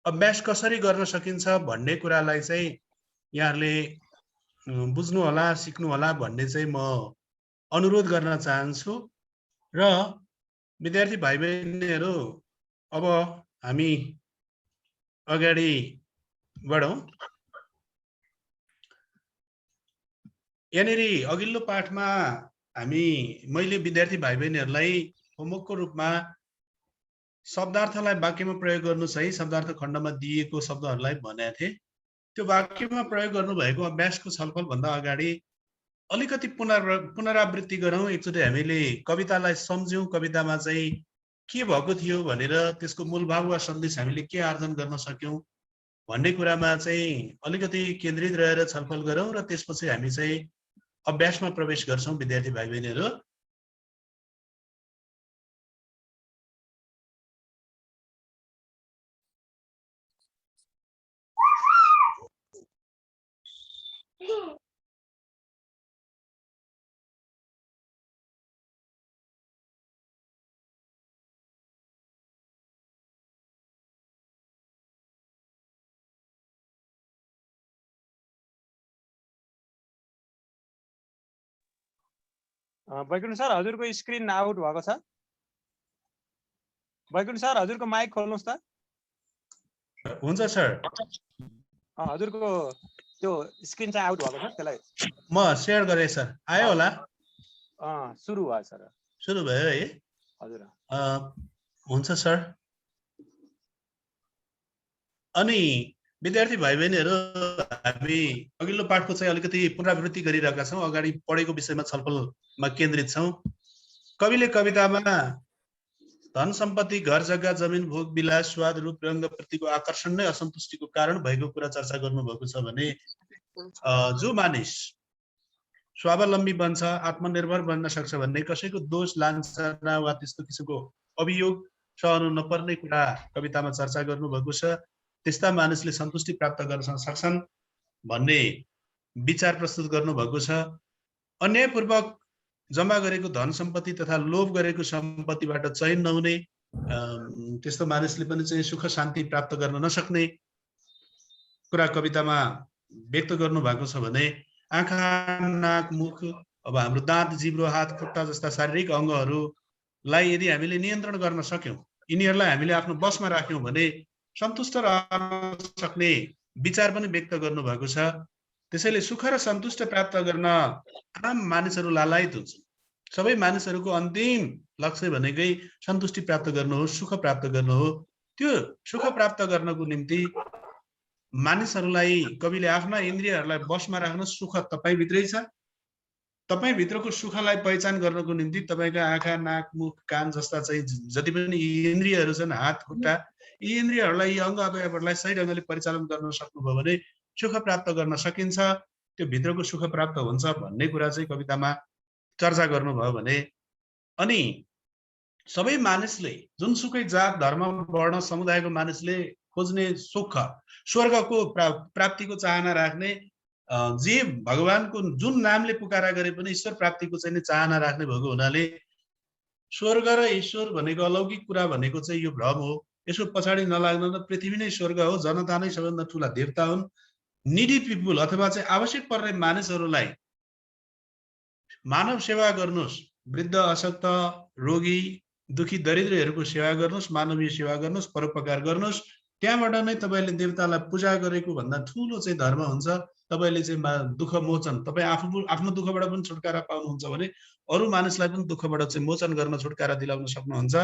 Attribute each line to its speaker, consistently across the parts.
Speaker 1: अभ्यास कसरी गर्न सकिन्छ भन्ने कुरालाई चाहिँ यहाँहरूले बुझ्नु होला, सिक्नु होला भन्ने चाहिँ म अनुरोध गर्न चाहन्छु। र विद्यार्थी भाइ बहिनीहरू, अब हामी अगाडि बढौँ। यहाँनिर अघिल्लो पाठमा मैले विद्यार्थी भाइ बहिनीहरूलाई होमवर्कको रूपमा शब्दार्थलाई वाक्यमा प्रयोग गर्नु सही शब्दार्थ खण्डमा दिएको शब्दहरूलाई भनेको थिएँ। त्यो वाक्यमा प्रयोग गर्नुभएको अभ्यासको छलफल भन्दा अगाडि अलिकति पुनरावृत्ति गरौँ। एकचोटि हामीले कवितालाई सम्झ्यौँ, कवितामा चाहिँ के भएको थियो भनेर त्यसको मूलभाव वा सन्देश हामीले के आर्जन गर्न सक्यौँ भन्ने कुरामा चाहिँ अलिकति केन्द्रित रहेर छलफल गरौँ र त्यसपछि हामी चाहिँ अभ्यासमा प्रवेश गर्छौँ। विद्यार्थी भाइ बहिनीहरू,
Speaker 2: बैकुण्ठ सर हजुरको स्क्रिन आउट भएको छ। बैकुण्ठ सर हजुरको माइक खोल्नुहोस् त।
Speaker 1: हुन्छ सर।
Speaker 2: हजुरको त्यो स्क्रिन चाहिँ आउट भएको छ, त्यसलाई
Speaker 1: म शेयर गरेँ सर। आयो होला?
Speaker 2: सुरु भयो सर।
Speaker 1: सुरु भयो है?
Speaker 2: हजुर
Speaker 1: हुन्छ सर। अनि विद्यार्थी भाइ बहिनीहरू, हामी अघिल्लो पाठको चाहिँ अलिकति पुनरावृत्ति गरिरहेका छौँ। अगाडि पढेको विषयमा छलफलमा केन्द्रित छौँ। कविले कवितामा धन सम्पत्ति, घर जग्गा, जमिन, भोग विलास, स्वाद, रूप रङ्ग प्रतिको आकर्षण नै असन्तुष्टिको कारण भएको कुरा चर्चा गर्नुभएको छ भने जो मानिस स्वावलम्बी बन्छ, आत्मनिर्भर बन्न सक्छ भन्ने कसैको दोष लान्छना वा त्यस्तो किसिमको अभियोग सहनु नपर्ने कुरा कवितामा चर्चा गर्नुभएको छ। त्यस्ता मानिसले सन्तुष्टि प्राप्त गर्न सक्छन् भन्ने विचार प्रस्तुत गर्नुभएको छ। अन्यायपूर्वक जम्मा गरेको धन सम्पत्ति तथा लोभ गरेको सम्पत्तिबाट चयन नहुने त्यस्तो मानिसले पनि चाहिँ सुख शान्ति प्राप्त गर्न नसक्ने कुरा कवितामा व्यक्त गर्नु भएको छ भने आँखा, नाक, मुख, अब हाम्रो दाँत, जिब्रो, हात, खुट्टा जस्ता शारीरिक अङ्गहरूलाई यदि हामीले नियन्त्रण गर्न सक्यौँ, यिनीहरूलाई हामीले आफ्नो बसमा राख्यौँ भने सन्तुष्ट रहन सक्ने विचार पनि व्यक्त गर्नुभएको छ। त्यसैले सुख र सन्तुष्ट प्राप्त गर्न आम मानिसहरू लालायत हुन्छन्। सबै मानिसहरूको अन्तिम लक्ष्य भनेकै सन्तुष्टि प्राप्त गर्नु हो, सुख प्राप्त गर्नु हो। त्यो सुख प्राप्त गर्नको निम्ति मानिसहरूलाई कविले आफ्ना इन्द्रियहरूलाई बसमा राख्न सुख तपाईँभित्रै छ। तपाईँभित्रको सुखलाई पहिचान गर्नको निम्ति तपाईँका आँखा, नाक, मुख, कान जस्ता चाहिँ जति पनि इन्द्रियहरू छन्, हात, खुट्टा, यी इन्द्रियहरूलाई, यी अङ्ग अवयवहरूलाई सही ढङ्गले परिचालन गर्न सक्नुभयो भने सुख प्राप्त गर्न सकिन्छ। त्यो भित्रको सुख प्राप्त हुन्छ भन्ने कुरा चाहिँ कवितामा चर्चा गर्नुभयो भने, अनि सबै मानिसले जुनसुकै जात, धर्म, वर्ण, समुदायको मानिसले खोज्ने सुख, स्वर्गको प्राप्तिको चाहना राख्ने, जे भगवानको जुन नामले पुकारा गरे पनि ईश्वर प्राप्तिको चाहिँ चाहना राख्ने भएको हुनाले स्वर्ग र ईश्वर भनेको अलौकिक कुरा भनेको चाहिँ यो भ्रम हो। यसको पछाडि नलाग्न न पृथ्वी नै स्वर्ग हो, जनता नै सबैभन्दा ठुला देवता हुन्। निडी पिपुल अथवा चाहिँ आवश्यक पर्ने मानिसहरूलाई मानव सेवा गर्नुहोस्, वृद्ध, अशक्त, रोगी, दुखी, दरिद्रहरूको सेवा गर्नुहोस्, मानवीय सेवा गर्नुहोस्, परोपकार गर्नुहोस्। त्यहाँबाट नै तपाईँले देवतालाई पूजा गरेको भन्दा ठुलो चाहिँ धर्म हुन्छ। तपाईँले चाहिँ दुःख मोचन, तपाईँ आफ्नो दुःखबाट पनि छुटकारा पाउनुहुन्छ भने अरू मानिसलाई पनि दुःखबाट चाहिँ मोचन गर्न, छुटकारा दिलाउन सक्नुहुन्छ।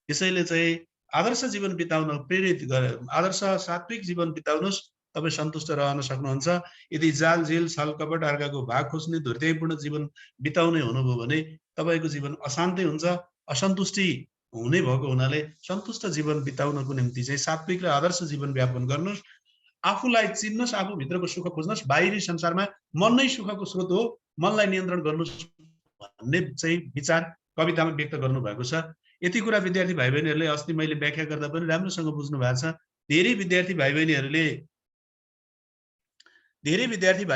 Speaker 1: यसैले चाहिँ आदर्श जीवन बिताउन प्रेरित गरे, आदर्श सात्विक जीवन बिताउनुहोस्, तपाईँ सन्तुष्ट रहन सक्नुहुन्छ। यदि जाल, झेल, छल, कपट, अर्काको भाग खोज्ने धुर्त्याइपूर्ण जीवन बिताउने हुनुभयो भने तपाईँको जीवन अशान्तै हुन्छ। असन्तुष्टि हुने भएको हुनाले सन्तुष्ट जीवन बिताउनको निम्ति चाहिँ सात्विक र आदर्श जीवन व्यापन गर्नुहोस्। आफूलाई चिन्नुहोस्, आफूभित्रको सुख खोज्नुहोस्। बाहिरी संसारमा मन नै सुखको स्रोत हो, मनलाई नियन्त्रण गर्नुहोस् भन्ने चाहिँ विचार कवितामा व्यक्त गर्नुभएको छ। यति कुरा विद्यार्थी भाइ बहिनीहरूले अस्ति मैले व्याख्या गर्दा पनि राम्रोसँग बुझ्नु भएको छ। धेरै विद्यार्थी भाइ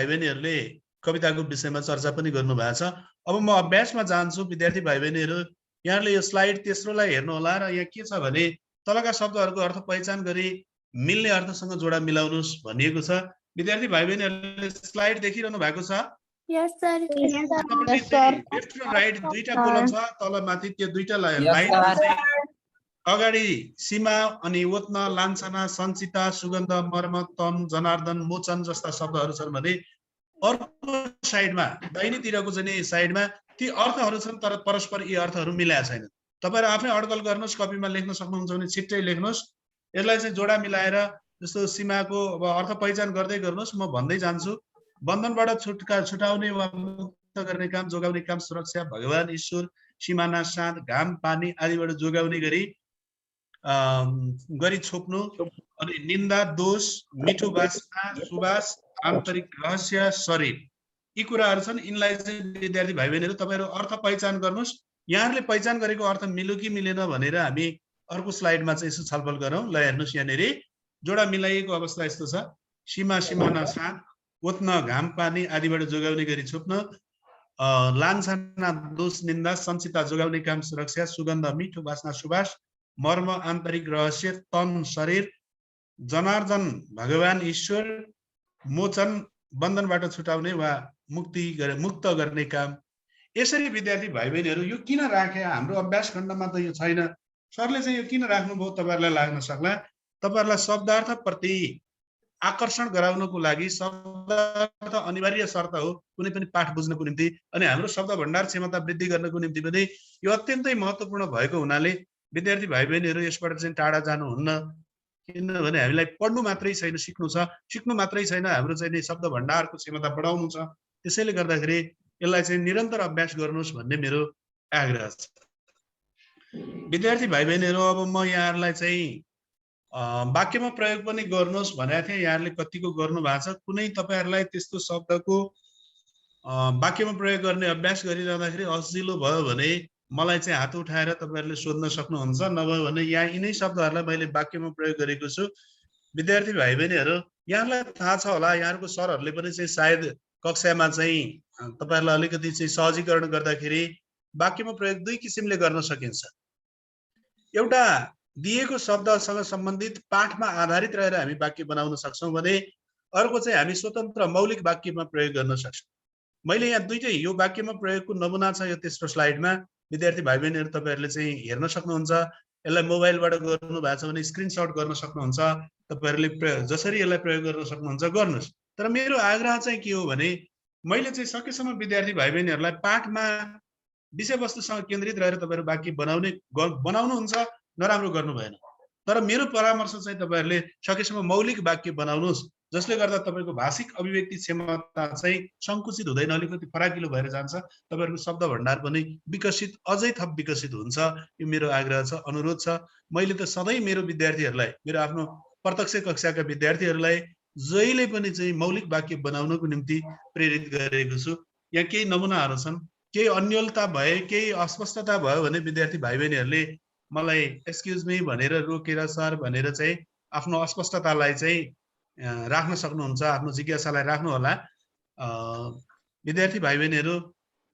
Speaker 1: बहिनीहरूले कविताको विषयमा चर्चा पनि गर्नुभएको छ। अब म अभ्यासमा जान्छु। विद्यार्थी भाइ बहिनीहरू यहाँले यो स्लाइड तेस्रोलाई हेर्नु होला र यहाँ के छ भने तलका शब्दहरूको अर्थ पहिचान गरी मिल्ने अर्थसँग जोडा मिलाउनुस् भनिएको छ। विद्यार्थी भाइ बहिनीहरूले स्लाइड देखिरहनु भएको छ?
Speaker 3: Yes, sir.
Speaker 1: लेफ्ट र राइट दुईटा कोलम छ, तल माथि त्यो दुईटा लाइन अगाडि सीमा अनि ओत्न लान्छना सञ्चिता सुगन्ध मर्म तन जनार्दन मोचन जस्ता शब्दहरू छन् भने अर्को साइडमा दाहिनेतिरको चाहिँ साइडमा ती अर्थहरू छन् तर परस्पर यी अर्थहरू मिलाएको छैन। तपाईहरु आफै अड्कल गर्नुस्, कपीमा लेख्न सक्नुहुन्छ भने छिट्टै लेख्नुस्। यसलाई चाहिँ जोडा मिलाएर जस्तो सीमाको अब अर्थ पहिचान गर्दै गर्नुस्। म भन्दै जान्छु। बन्धनबाट छुटाउने वा मुक्त गर्ने काम, जोगाउने काम, सुरक्षा, भगवान ईश्वर, सीमाना साथ, घाम पानी आदिबाट जोगाउने गरी छोप्नु, अनि निन्दा, दोष, मिठो वासना, सुवास, आन्तरिक रहस्य, शरीर, यी कुराहरू छन्। यिनलाई चाहिँ विद्यार्थी भाइ बहिनीहरू तपाईहरु अर्थ पहिचान गर्नुस्। यहाँहरूले पहिचान गरेको अर्थ मिल्यो कि मिलेन भनेर हामी अर्को स्लाइडमा चाहिँ यसो छलफल गरौँ। ल हेर्नुस्, यहाँनेरि जोडा मिलाइएको अवस्था यस्तो छ। सीमा सीमाना साथ, ओत्न घाम पानी आदिबाट जोगाउने गरी छोप्न, लान्छना दोष निन्दा, सञ्चिता जोगाउने काम, सुरक्षा, सुगन्ध मिठो वासना, सुवास, मर्म आन्तरिक रहस्य, तन शरीर, जनार्दन भगवान ईश्वर, मोचन बन्धनबाट छुटाउने वा मुक्त गर्ने काम। यसरी विद्यार्थी भाइ बहिनीहरू यो किन राखे? हाम्रो अभ्यास खण्डमा त यो छैन। सरले चाहिँ यो किन राख्नुभयो तपाईहरुलाई लाग्न सक्ला। तपाईहरुलाई शब्दार्थ प्रति आकर्षण गराउनको लागि शब्दार्थ अनिवार्य शर्त हो कुनै पनि पाठ बुझ्नको निम्ति। अनि हाम्रो शब्द भण्डार क्षमता वृद्धि गर्नको निम्ति पनि यो अत्यन्तै महत्त्वपूर्ण भएको हुनाले विद्यार्थी भाइ बहिनीहरू यसबाट चाहिँ टाढा जानुहुन्न। किनभने हामीलाई पढ्नु मात्रै छैन, सिक्नु छ। सिक्नु मात्रै छैन, हाम्रो चाहिँ शब्द भण्डारको क्षमता बढाउनु छ। त्यसैले गर्दाखेरि यसलाई चाहिँ निरन्तर अभ्यास गर्नुस् भन्ने मेरो आग्रह छ। विद्यार्थी भाइ बहिनीहरू, अब म यहाँहरूलाई चाहिँ वाक्यमा प्रयोग पनि गर्नुहोस् भनेको थिएँ। यहाँहरूले कतिको गर्नु भएको छ? कुनै तपाईहरुलाई त्यस्तो शब्दको वाक्यमा प्रयोग गर्ने अभ्यास गरिरहँदाखेरि असजिलो भयो भने मलाई चाहिँ हात उठाएर तपाईहरुले सोध्न सक्नुहुन्छ। नभए भने यहाँ यिनै शब्दहरूलाई मैले वाक्यमा प्रयोग गरेको छु। विद्यार्थी भाइ बहिनीहरू, यहाँलाई थाहा छ होला, यहाँहरूको सरहरूले पनि चाहिँ सायद कक्षामा चाहिँ तपाईहरुलाई अलिकति चाहिँ सहजीकरण गर्दाखेरि वाक्यमा प्रयोग दुई किसिमले गर्न सकिन्छ। एउटा दिएको शब्दसँग सम्बन्धित पाठमा आधारित रहेर हामी वाक्य बनाउन सक्छौं भने अर्को चाहिँ हामी स्वतन्त्र मौलिक वाक्यमा प्रयोग गर्न सक्छौं। मैले यहाँ दुईटै यो वाक्यमा प्रयोगको नमुना छ यो तेस्रो स्लाइडमा। विद्यार्थी भाइ बहिनीहरू तपाईहरुले चाहिँ हेर्न सक्नुहुन्छ। यसलाई मोबाइलबाट गर्नु भएको छ भने स्क्रिनशट गर्न सक्नुहुन्छ। तपाईहरुले जसरी यसलाई प्रयोग गर्न सक्नुहुन्छ गर्नुस्। तर मेरो आग्रह चाहिँ के हो भने मैले चाहिँ सकेसम्म विद्यार्थी भाइ बहिनीहरूलाई पाठमा विषयवस्तुसँग केन्द्रित रहेर तपाईहरु वाक्य बनाउनुहुन्छ, नराम्रो गर्नु भएन। तर मेरो परामर्श चाहिँ तपाईहरुले सकेसम्म मौलिक वाक्य बनाउनुस्, जसले गर्दा तपाईको भाषिक अभिव्यक्ति क्षमता चाहिँ संकुचित हुँदैन, अलिकति फराकिलो भएर जान्छ। तपाईहरुको शब्द भण्डार पनि विकसित, अझै थप विकसित हुन्छ। यो मेरो आग्रह छ, अनुरोध छ। मैले त सधैँ मेरो विद्यार्थीहरूलाई, मेरो आफ्नो प्रत्यक्ष कक्षाका विद्यार्थीहरूलाई जहिले पनि चाहिँ मौलिक वाक्य बनाउनको निम्ति प्रेरित गरेको छु। यहाँ केही नमुनाहरू छन्। केही अन्योलता भए, केही अस्पष्टता भयो भने विद्यार्थी भाइ बहिनीहरूले मलाई एक्सक्युज मी भनेर रोकेर सर भनेर चाहिँ आफ्नो अस्पष्टतालाई चाहिँ राख्न सक्नुहुन्छ, आफ्नो जिज्ञासालाई राख्नु होला। विद्यार्थी भाइ बहिनीहरू,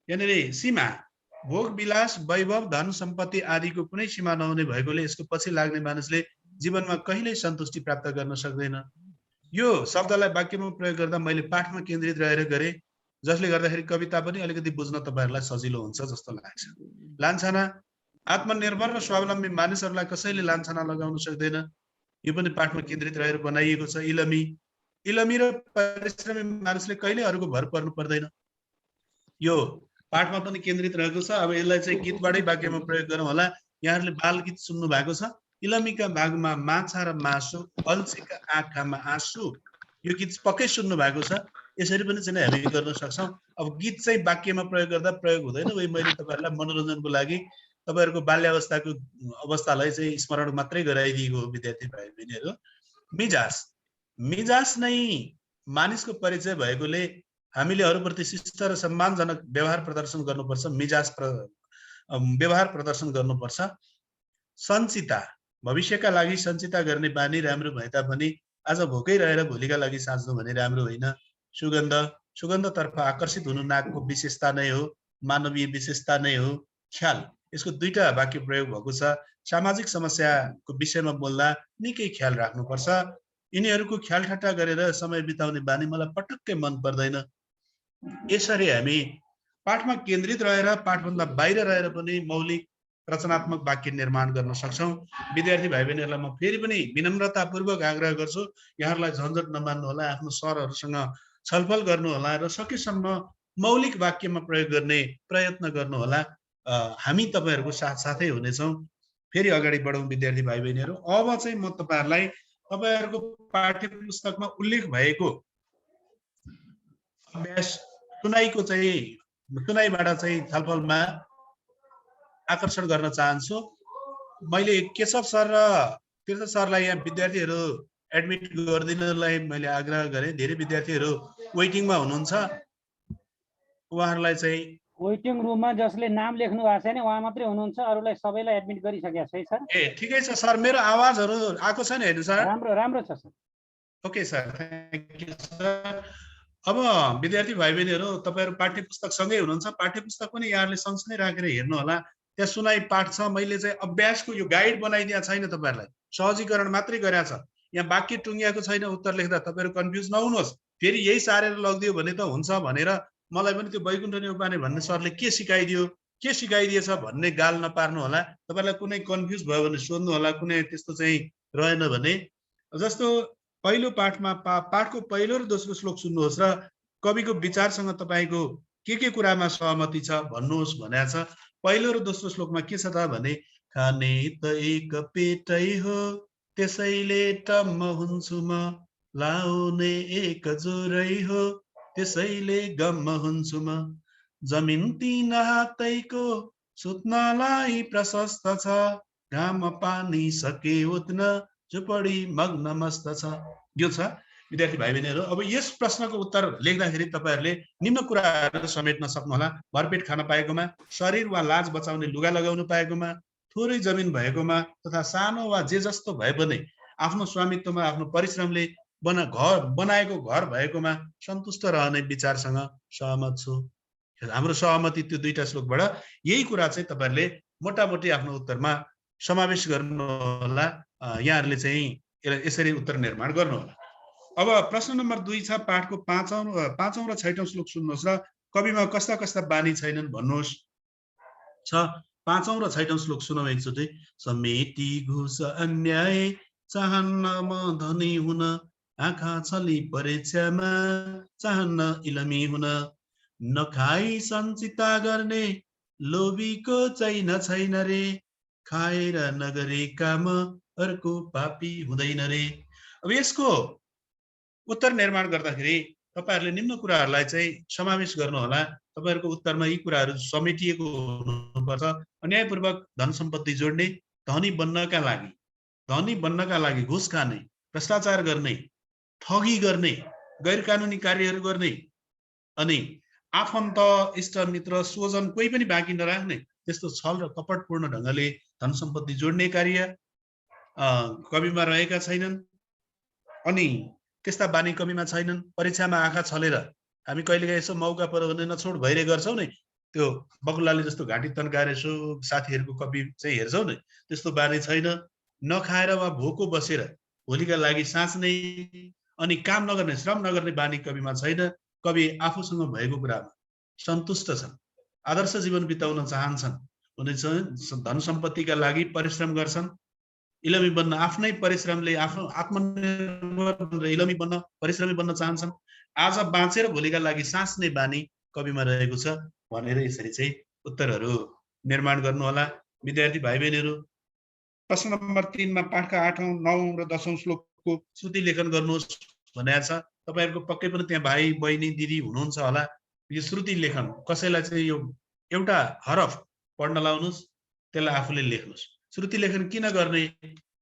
Speaker 1: यहाँनेरि सीमा भोग विलास वैभव धन सम्पत्ति आदिको कुनै सीमा नहुने भएकोले यसको पछि लाग्ने मानिसले जीवनमा कहिल्यै सन्तुष्टि प्राप्त गर्न सक्दैन। यो शब्दलाई वाक्यमा प्रयोग गर्दा मैले पाठमा केन्द्रित रहेर गरे, जसले गर्दाखेरि कविता पनि अलिकति बुझ्न तपाईहरुलाई सजिलो हुन्छ जस्तो लाग्छ। लान्छना, आत्मनिर्भर र स्वावलम्बी मानिसहरूलाई कसैले लान्छना लगाउन सक्दैन। यो पनि पाठमा केन्द्रित रहेर बनाइएको छ। इलमी, इलमी र परिश्रमी मानिसले कहिले अरूको भर पर्नु पर्दैन। यो पाठमा पनि केन्द्रित रहेको छ। अब यसलाई चाहिँ गीतबाटै वाक्यमा प्रयोग गरौँ होला। यहाँहरूले बाल गीत सुन्नु भएको छ। इलमीका भागमा माछा र मासु, अल्छीका आँखामा आँसु, यो गीत पक्कै सुन्नु भएको छ। यसरी पनि चाहिँ हामी गर्न सक्छौं। अब गीत चाहिँ वाक्यमा प्रयोग गर्दा प्रयोग हुँदैन। वही मैले तपाईहरुलाई मनोरञ्जनको लागि तपाईहरुको बाल्यावस्थाको अवस्थालाई चाहिँ स्मरण मात्रै गराइदिएको हो। विद्यार्थी भाइ बहिनीहरू, मिजाज, मिजाज नै मानिसको परिचय भएकोले हामीले अरूप्रति शिष्ट र सम्मानजनक व्यवहार प्रदर्शन गर्नुपर्छ। मिजाज व्यवहार प्रदर्शन गर्नुपर्छ। सञ्चिता, भविष्यका लागि सञ्चिता गर्ने बानी राम्रो भए तापनि आज भोकै रहेर भोलिका लागि साच्नु भने राम्रो होइन। सुगन्ध, सुगन्धतर्फ आकर्षित हुनु नाकको विशेषता नै हो, मानवीय विशेषता नै हो। ख्याल, यसको दुईटा वाक्य प्रयोग भएको छ। सामाजिक समस्याको विषयमा बोल्दा निकै ख्याल राख्नुपर्छ। यिनीहरूको ख्यालठट्टा गरेर समय बिताउने बानी मलाई पटक्कै मन पर्दैन। यसरी हामी पाठमा केन्द्रित रहेर पाठभन्दा बाहिर रहेर पनि मौलिक रचनात्मक वाक्य निर्माण गर्न सक्छौं। विद्यार्थी भाइ बहिनीहरूलाई म फेरि पनि विनम्रतापूर्वक आग्रह गर्छु, यहाँहरूलाई झन्झट नमान्नु होला, आफ्नो सरहरूसँग छलफल गर्नु होला र सकेसम्म मौलिक वाक्यमा प्रयोग गर्ने प्रयत्न गर्नु होला। हामी तपाईहरुको साथसाथै हुनेछौं। फेरि अगाडि बढौं विद्यार्थी भाइ बहिनीहरू। अब चाहिँ म तपाईहरुलाई तपाईहरुको पाठ्य पुस्तकमा उल्लेख भएको अभ्यास सुनाइबाट चाहिँ छलफलमा आकर्षण गर्न चाहन्छु। मैले केशव सर र तीर्थ सरलाई यहाँ विद्यार्थीहरू एडमिट गरिदिनलाई मैले आग्रह गरेँ। धेरै विद्यार्थीहरू वेटिङमा हुनुहुन्छ। उहाँहरूलाई चाहिँ
Speaker 3: वेटिङ रुममा जसले नाम लेख्नु भएको छैन उहाँ मात्रै हुनुहुन्छ, अरूलाई सबैलाई एडमिट गरिसकेको छ सर।
Speaker 1: ए ठिकै छ सर, मेरो आवाजहरू आएको छ नि हेर्नु सर?
Speaker 3: राम्रो छ sir.
Speaker 1: Okay sir, thank you sir. अब विद्यार्थी भाइ बहिनीहरू तपाईहरु पाठ्य पुस्तक सँगै हुनुहुन्छ, पाठ्य पुस्तक पनि यहाँहरूले सँगसँगै राखेर हेर्नु होला। त्यहाँ सुनाइ पाठ छ। मैले चाहिँ अभ्यासको यो गाइड बनाइदिया छैन, तपाईहरुलाई सहजीकरण मात्रै गरेको छ। यहाँ वाक्य टुङ्गिएको छैन उत्तर लेख्दा, तपाईहरु कन्फ्युज नहुनुहोस्। फेरि यही सारेर लगिदियो भने त हुन्छ भनेर मलाई पनि त्यो वैकुण्ठ न्यौपाने भन्ने सरले के सिकाइदियो, के सिकाइदिएछ भन्ने गाल नपार्नु होला। तपाईलाई कुनै कन्फ्युज भयो भने सोध्नु होला, कुनै त्यस्तो चाहिँ रहेन भने। जस्तो पहिलो पाठमा पाठको पहिलो र दोस्रो श्लोक सुन्नुहोस् र कविको विचारसँग तपाईको के कुरामा सहमति छ भन्नुहोस् भनेको छ। पहिलो र दोस्रो श्लोकमा के छ त भने, खाने त एक पेटै हो त्यसैले टम्म हुन्छु म, लाउने एक जोरै हो त्यसैले गम्म हुन्छु म, जमिन तीन हातैको सुत्नलाई प्रशस्त छ, घाम पानी सके उठ्न झुपडी मग्न मस्त छ। यो छ विद्यार्थी भाइ बहिनीहरू। अब यस प्रश्नको उत्तर लेख्दाखेरि तपाईहरुले निम्न कुराहरू समेट्न सक्नुहोला। भरपेट खान पाएकोमा, शरीर वा लाज बचाउने लुगा लगाउनु पाएकोमा, थोरै जमिन भएकोमा तथा सानो वा जे जस्तो भए पनि आफ्नो स्वामित्वमा आफ्नो परिश्रमले बनाएको घर भएकोमा सन्तुष्ट रहने विचारसँग सहमत छु। हाम्रो सहमति त्यो दुईटा श्लोकबाट यही कुरा चाहिँ तपाईहरुले मोटामोटी आफ्नो उत्तरमा समावेश गर्नु होला। यहाँहरूले चाहिँ यसरी उत्तर निर्माण गर्नु होला। अब प्रश्न नम्बर 2 छ, पाठको 5औं र 6औं श्लोक सुन्नुहोस् र कविमा कस्ता कस्ता बानी छैनन् भन्नुहोस्। छ 5औं र 6औं श्लोक सुनौं एकचोटि। समेटी घुस अन्याय चाहन्न म धनी हुन, आँखा छली परीक्षामा चाहन्न इलमी हुन, नखाई सञ्चिता गर्ने लोभीको छैन रे, खाएर नगरे काम अर्को पापी हुँदैन रे। अब यसको उत्तर निर्माण गर्दाखेरि तपाईहरुले निम्न कुराहरूलाई चाहिँ समावेश गर्नु होला। तपाईहरुको उत्तरमा यी कुराहरू समेटिएको हुनुपर्छ। अन्यायपूर्वक धन सम्पत्ति जोड्ने, धनी बन्नका लागि घुस खाने, भ्रष्टाचार गर्ने, ठगी गर्ने, गैर कानुनी कार्यहरू गर्ने, अनि आफन्त इष्ट मित्र स्वजन कोही पनि बाँकी नराख्ने त्यस्तो छल र कपटपूर्ण ढंगले धन सम्पत्ति जोड्ने कार्य कविमा रहेका छैनन्। अनि त्यस्ता बानी कविमा छैनन्। परीक्षामा आँखा छलेर हामी कहिलेकाहीँ यसो मौका पर्यो भने नछोड भइरे गर्छौं नि, त्यो बकुलाले जस्तो घाँटी तन्काएर यसो साथीहरूको कवि चाहिँ हेर्छौं नि, त्यस्तो बानी छैन। नखाएर वा भोको बसेर भोलिका लागि साँच्ने अनि काम नगर्ने, श्रम नगर्ने बानी कविमा छैन। कवि आफूसँग भएको कुरामा सन्तुष्ट छन्, आदर्श जीवन बिताउन चाहन्छन् भने चाहिँ धन सम्पत्तिका लागि परिश्रम गर्छन्। इलमी बन्न आफ्नै परिश्रमले आफ्नो आत्मनिर्भर बनेर इलमी बन्न परिश्रमी बन्न चाहन्छन्। आज बाँचेर भोलिका लागि साँच्ने बानी कविमा रहेको छ भनेर यसरी चाहिँ उत्तरहरू निर्माण गर्नु होला। विद्यार्थी भाइ बहिनीहरू, प्रश्न नम्बर 3 मा पाठका 8औं 9औं र 10औं श्लोकको श्रुति लेखन गर्नुहोस् भनेको छ। तपाईहरुको पक्कै पनि त्यहाँ भाइ बहिनी दिदी हुनुहुन्छ होला। यो श्रुति लेखन कसैलाई चाहिँ यो एउटा हरफ पढ्न लाउनुहोस्, त्यसलाई आफूले लेख्नुहोस्। श्रुति लेखन किन गर्ने?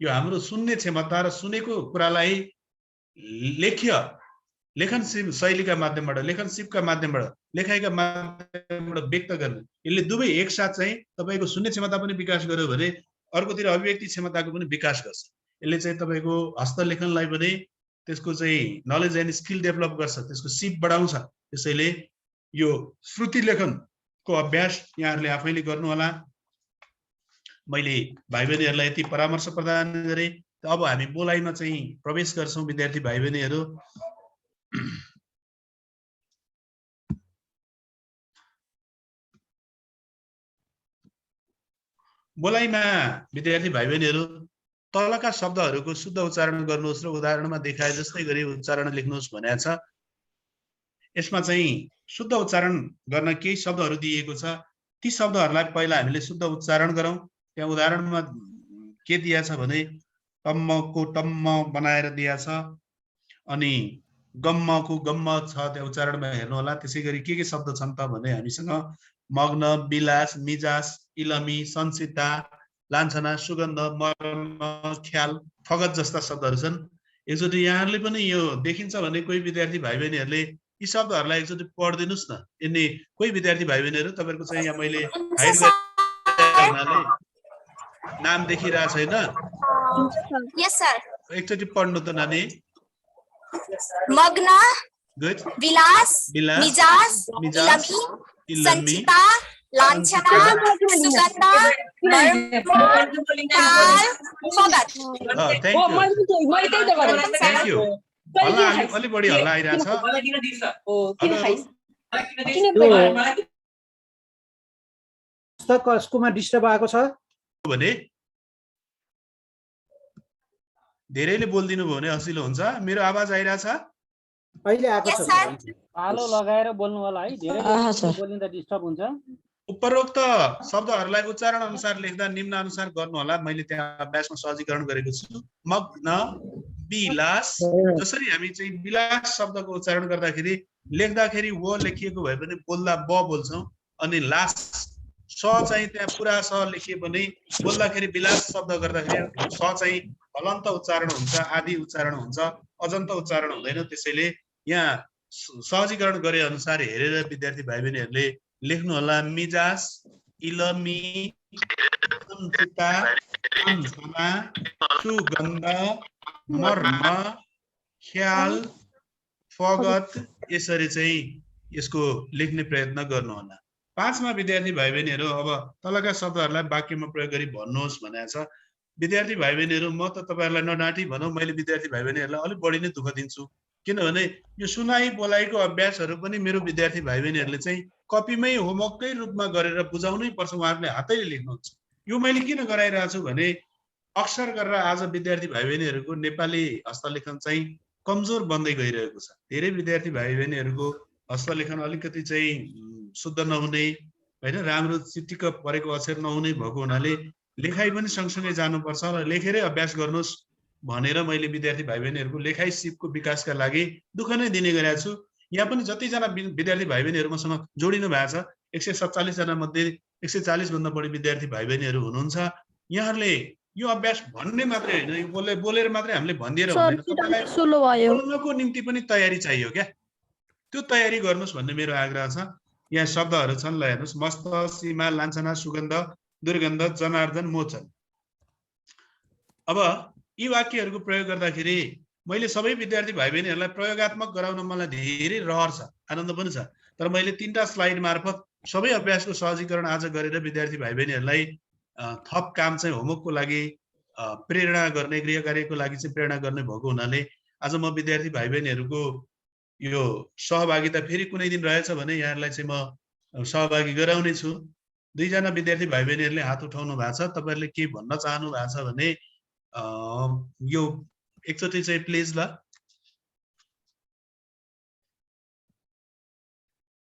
Speaker 1: यो हाम्रो सुन्ने क्षमता र सुनेको कुरालाई लेखन शैलीका माध्यमबाट, लेखन सिपका माध्यमबाट, लेखाइका माध्यमबाट व्यक्त गर्ने, यसले दुवै एकसाथ चाहिँ तपाईको सुन्ने क्षमता पनि विकास गर्यो भने अर्कोतिर अभिव्यक्ति क्षमताको पनि विकास गर्छ। यसले चाहिँ तपाईको हस्तलेखनलाई पनि त्यसको चाहिँ नलेज एन्ड स्किल डेभलप गर्छ, त्यसको सिप बढाउँछ। त्यसैले यो श्रुति लेखनको अभ्यास यहाँहरूले आफैले गर्नु होला। मैले भाइ बहिनीहरूलाई यति परामर्श प्रदान गरे। अब हामी बोलाइमा चाहिँ प्रवेश गर्छौं विद्यार्थी भाइ बहिनीहरू। बोलाइमा विद्यार्थी भाइ बहिनीहरू तलका शब्दहरूको शुद्ध उच्चारण गर्नुहोस् र उदाहरणमा देखाए जस्तै गरी उच्चारण लेख्नुहोस् भनेको छ। यसमा चाहिँ शुद्ध उच्चारण गर्न केही शब्दहरू दिएको छ। ती शब्दहरूलाई पहिला हामीले शुद्ध उच्चारण गरौँ। त्यहाँ उदाहरणमा के दिया छ भने टम्मको टम्म बनाएर दिया छ, अनि गम्मको गम्म छ, त्यो उच्चारणमा हेर्नु होला। त्यसैगरी के शब्द छन् त भने हामीसँग मग्न, विलास, मिजास, इलमी, संसिता, लान्छना, सुगन्ध, मर्म, ख्याल, फगत जस्ता शब्दहरू छन्। एकचोटि यहाँहरूले पनि यो देखिन्छ भने कोही विद्यार्थी भाइ बहिनीहरूले यी शब्दहरूलाई एकचोटि पढिदिनुस् न। यिनी कोही विद्यार्थी भाइ बहिनीहरू तपाईँहरूको चाहिँ यहाँ मैले हाइड गरेर नाम देखिरहेको छैन।
Speaker 4: यस सर।
Speaker 1: एकचोटि पढ्नु त नानी।
Speaker 4: मग्न,
Speaker 1: गुड,
Speaker 4: विलास, मिजाज, इलमी, संचिता, लान्छना, सुगन्ध, ख्याल, फगत।
Speaker 1: Thank you. हल्ला अलि बढी हल्ला आइरहेछ।
Speaker 5: पुस्तकमा डिस्टर्ब आएको छ
Speaker 1: भने धेरैले बोल्दिनु भयो भने हसिलो हुन्छ। मेरो आवाज आइरहेछ?
Speaker 5: अहिले आएको छ।
Speaker 3: आलो लगाएर बोल्नु होला है, धेरै बोलिँदा डिस्टर्ब हुन्छ।
Speaker 1: उपरोक्त शब्दहरूलाई उच्चारण अनुसार लेख्दा निम्न अनुसार गर्नु होला। मैले त्यहाँ अभ्यासमा सहजीकरण गरेको छु। मग्न, विलास, जसरी हामी चाहिँ विलास शब्दको उच्चारण गर्दाखेरि लेख्दाखेरि व लेखिएको भए पनि बोल्दा ब बोल्छौं, अनि लास स चाहिँ त्यहाँ पुरा स लेखिए पनि बोल्दाखेरि विलास शब्द गर्दाखेरि स चाहिँ हलन्त उच्चारण हुन्छ, आदि उच्चारण हुन्छ, अजन्त उच्चारण हुँदैन। त्यसैले यहाँ सहजीकरण गरे अनुसार हेरेर विद्यार्थी भाइ बहिनीहरूले लेख्नु होला। मिजास, इलमी, संसिता, लान्छना, सुगन्ध, मर्म, ख्याल, फगत, यसरी चाहिँ यसको लेख्ने प्रयत्न गर्नु होला। 5 मा विद्यार्थी भाइ बहिनीहरू अब तलका शब्दहरूलाई वाक्यमा प्रयोग गरी भन्नुहोस् भनेको छ। विद्यार्थी भाइ बहिनीहरू म त तपाईहरुलाई नडाँटी भनौं, मैले विद्यार्थी भाइ बहिनीहरूलाई अलि बढी नै दुःख दिन्छु। किनभने यो सुनाई बोलाइको अभ्यासहरू पनि मेरो विद्यार्थी भाइ बहिनीहरूले चाहिँ कपीमै होमवर्ककै रूपमा गरेर बुझाउनै पर्छ। उहाँहरूले हातैले लेख्नुहुन्छ। यो मैले किन गराइरहेको छु भने अक्सर गरेर आज विद्यार्थी भाइ बहिनीहरूको नेपाली हस्तलेखन चाहिँ कमजोर बन्दै गइरहेको छ। धेरै विद्यार्थी भाइ बहिनीहरूको हस्तलेखन अलिकति चाहिँ शुद्ध नहुने, हैन, राम्रो चिटिक्क परेको अक्षर नहुने भएको हुनाले लेखाइ पनि सँगसँगै जानुपर्छ र लेखेरै अभ्यास गर्नुहोस् भनेर मैले विद्यार्थी भाइ बहिनीहरूको लेखाइ सिपको विकासका लागि दुःख नै दिने गरेको छु। यहाँ पनि जतिजना विद्यार्थी भाइ बहिनीहरू मसँग जोडिनु भएको छ, 147 जना मध्ये 140 भन्दा बढी विद्यार्थी भाइ बहिनीहरू हुनुहुन्छ। यहाँहरूले यो अभ्यास भन्ने मात्रै होइन, यो बोलेर मात्रै हामीले भनिदिएर हुँदैन, तपाईलाई बोल्नको निम्ति पनि तयारी चाहियो क्या। त्यो तयारी गर्नुहोस् भन्ने मेरो आग्रह छ। यहाँ शब्दहरू छन्, ल हेर्नुहोस्। मस्त, सीमा, लान्छना, सुगन्ध, दुर्गन्ध, जनार्दन, मोचन। अब यी वाक्यहरूको प्रयोग गर्दाखेरि मैले सबै विद्यार्थी भाइ बहिनीहरूलाई प्रयोगात्मक गराउन मलाई धेरै रहर छ, आनन्द पनि छ। तर मैले 3टा स्लाइड मार्फत सबै अभ्यासको सहजीकरण आज गरेर विद्यार्थी भाइ बहिनीहरूलाई थप काम चाहिँ होमवर्कको लागि प्रेरणा गर्ने, गृह कार्यको लागि चाहिँ प्रेरणा गर्ने भएको हुनाले आज म विद्यार्थी भाइ बहिनीहरूको यो सहभागिता फेरि कुनै दिन रहेछ भने यहाँहरूलाई चाहिँ म सहभागी गराउने छु। 2 जना विद्यार्थी भाइ बहिनीहरूले हात उठाउनु भएको छ। तपाईहरुले के भन्न चाहनु भएको छ भने यो एकचोटि चाहिँ प्लिज ल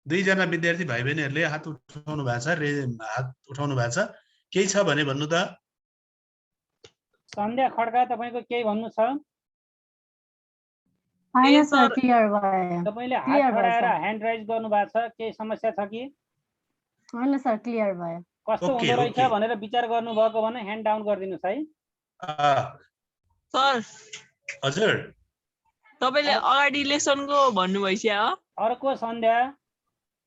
Speaker 1: 2 जना विद्यार्थी भाइ बहिनीहरूले हात उठाउनु भएको छ, हात उठाउनु भएको छ। केही छ भने भन्नु त।
Speaker 3: सन्ध्या खड्का, तपाईको केही भन्नु छ?
Speaker 6: हैन सर, क्लियर भयो।
Speaker 3: तपाईले हात बढाएर ह्यान्ड राइज गर्नु भएको छ, केही समस्या छ कि?
Speaker 6: हैन सर, क्लियर भयो।
Speaker 3: कस्तो हुँदो रहेछ भनेर विचार गर्नु भएको भने ह्यान्ड डाउन गरिदिनुस् है।
Speaker 7: सर
Speaker 1: हजुर,
Speaker 7: तपाईले अगाडि इलेक्सनको भन्नु भइछ हो?
Speaker 3: अर्को सन्ध्या,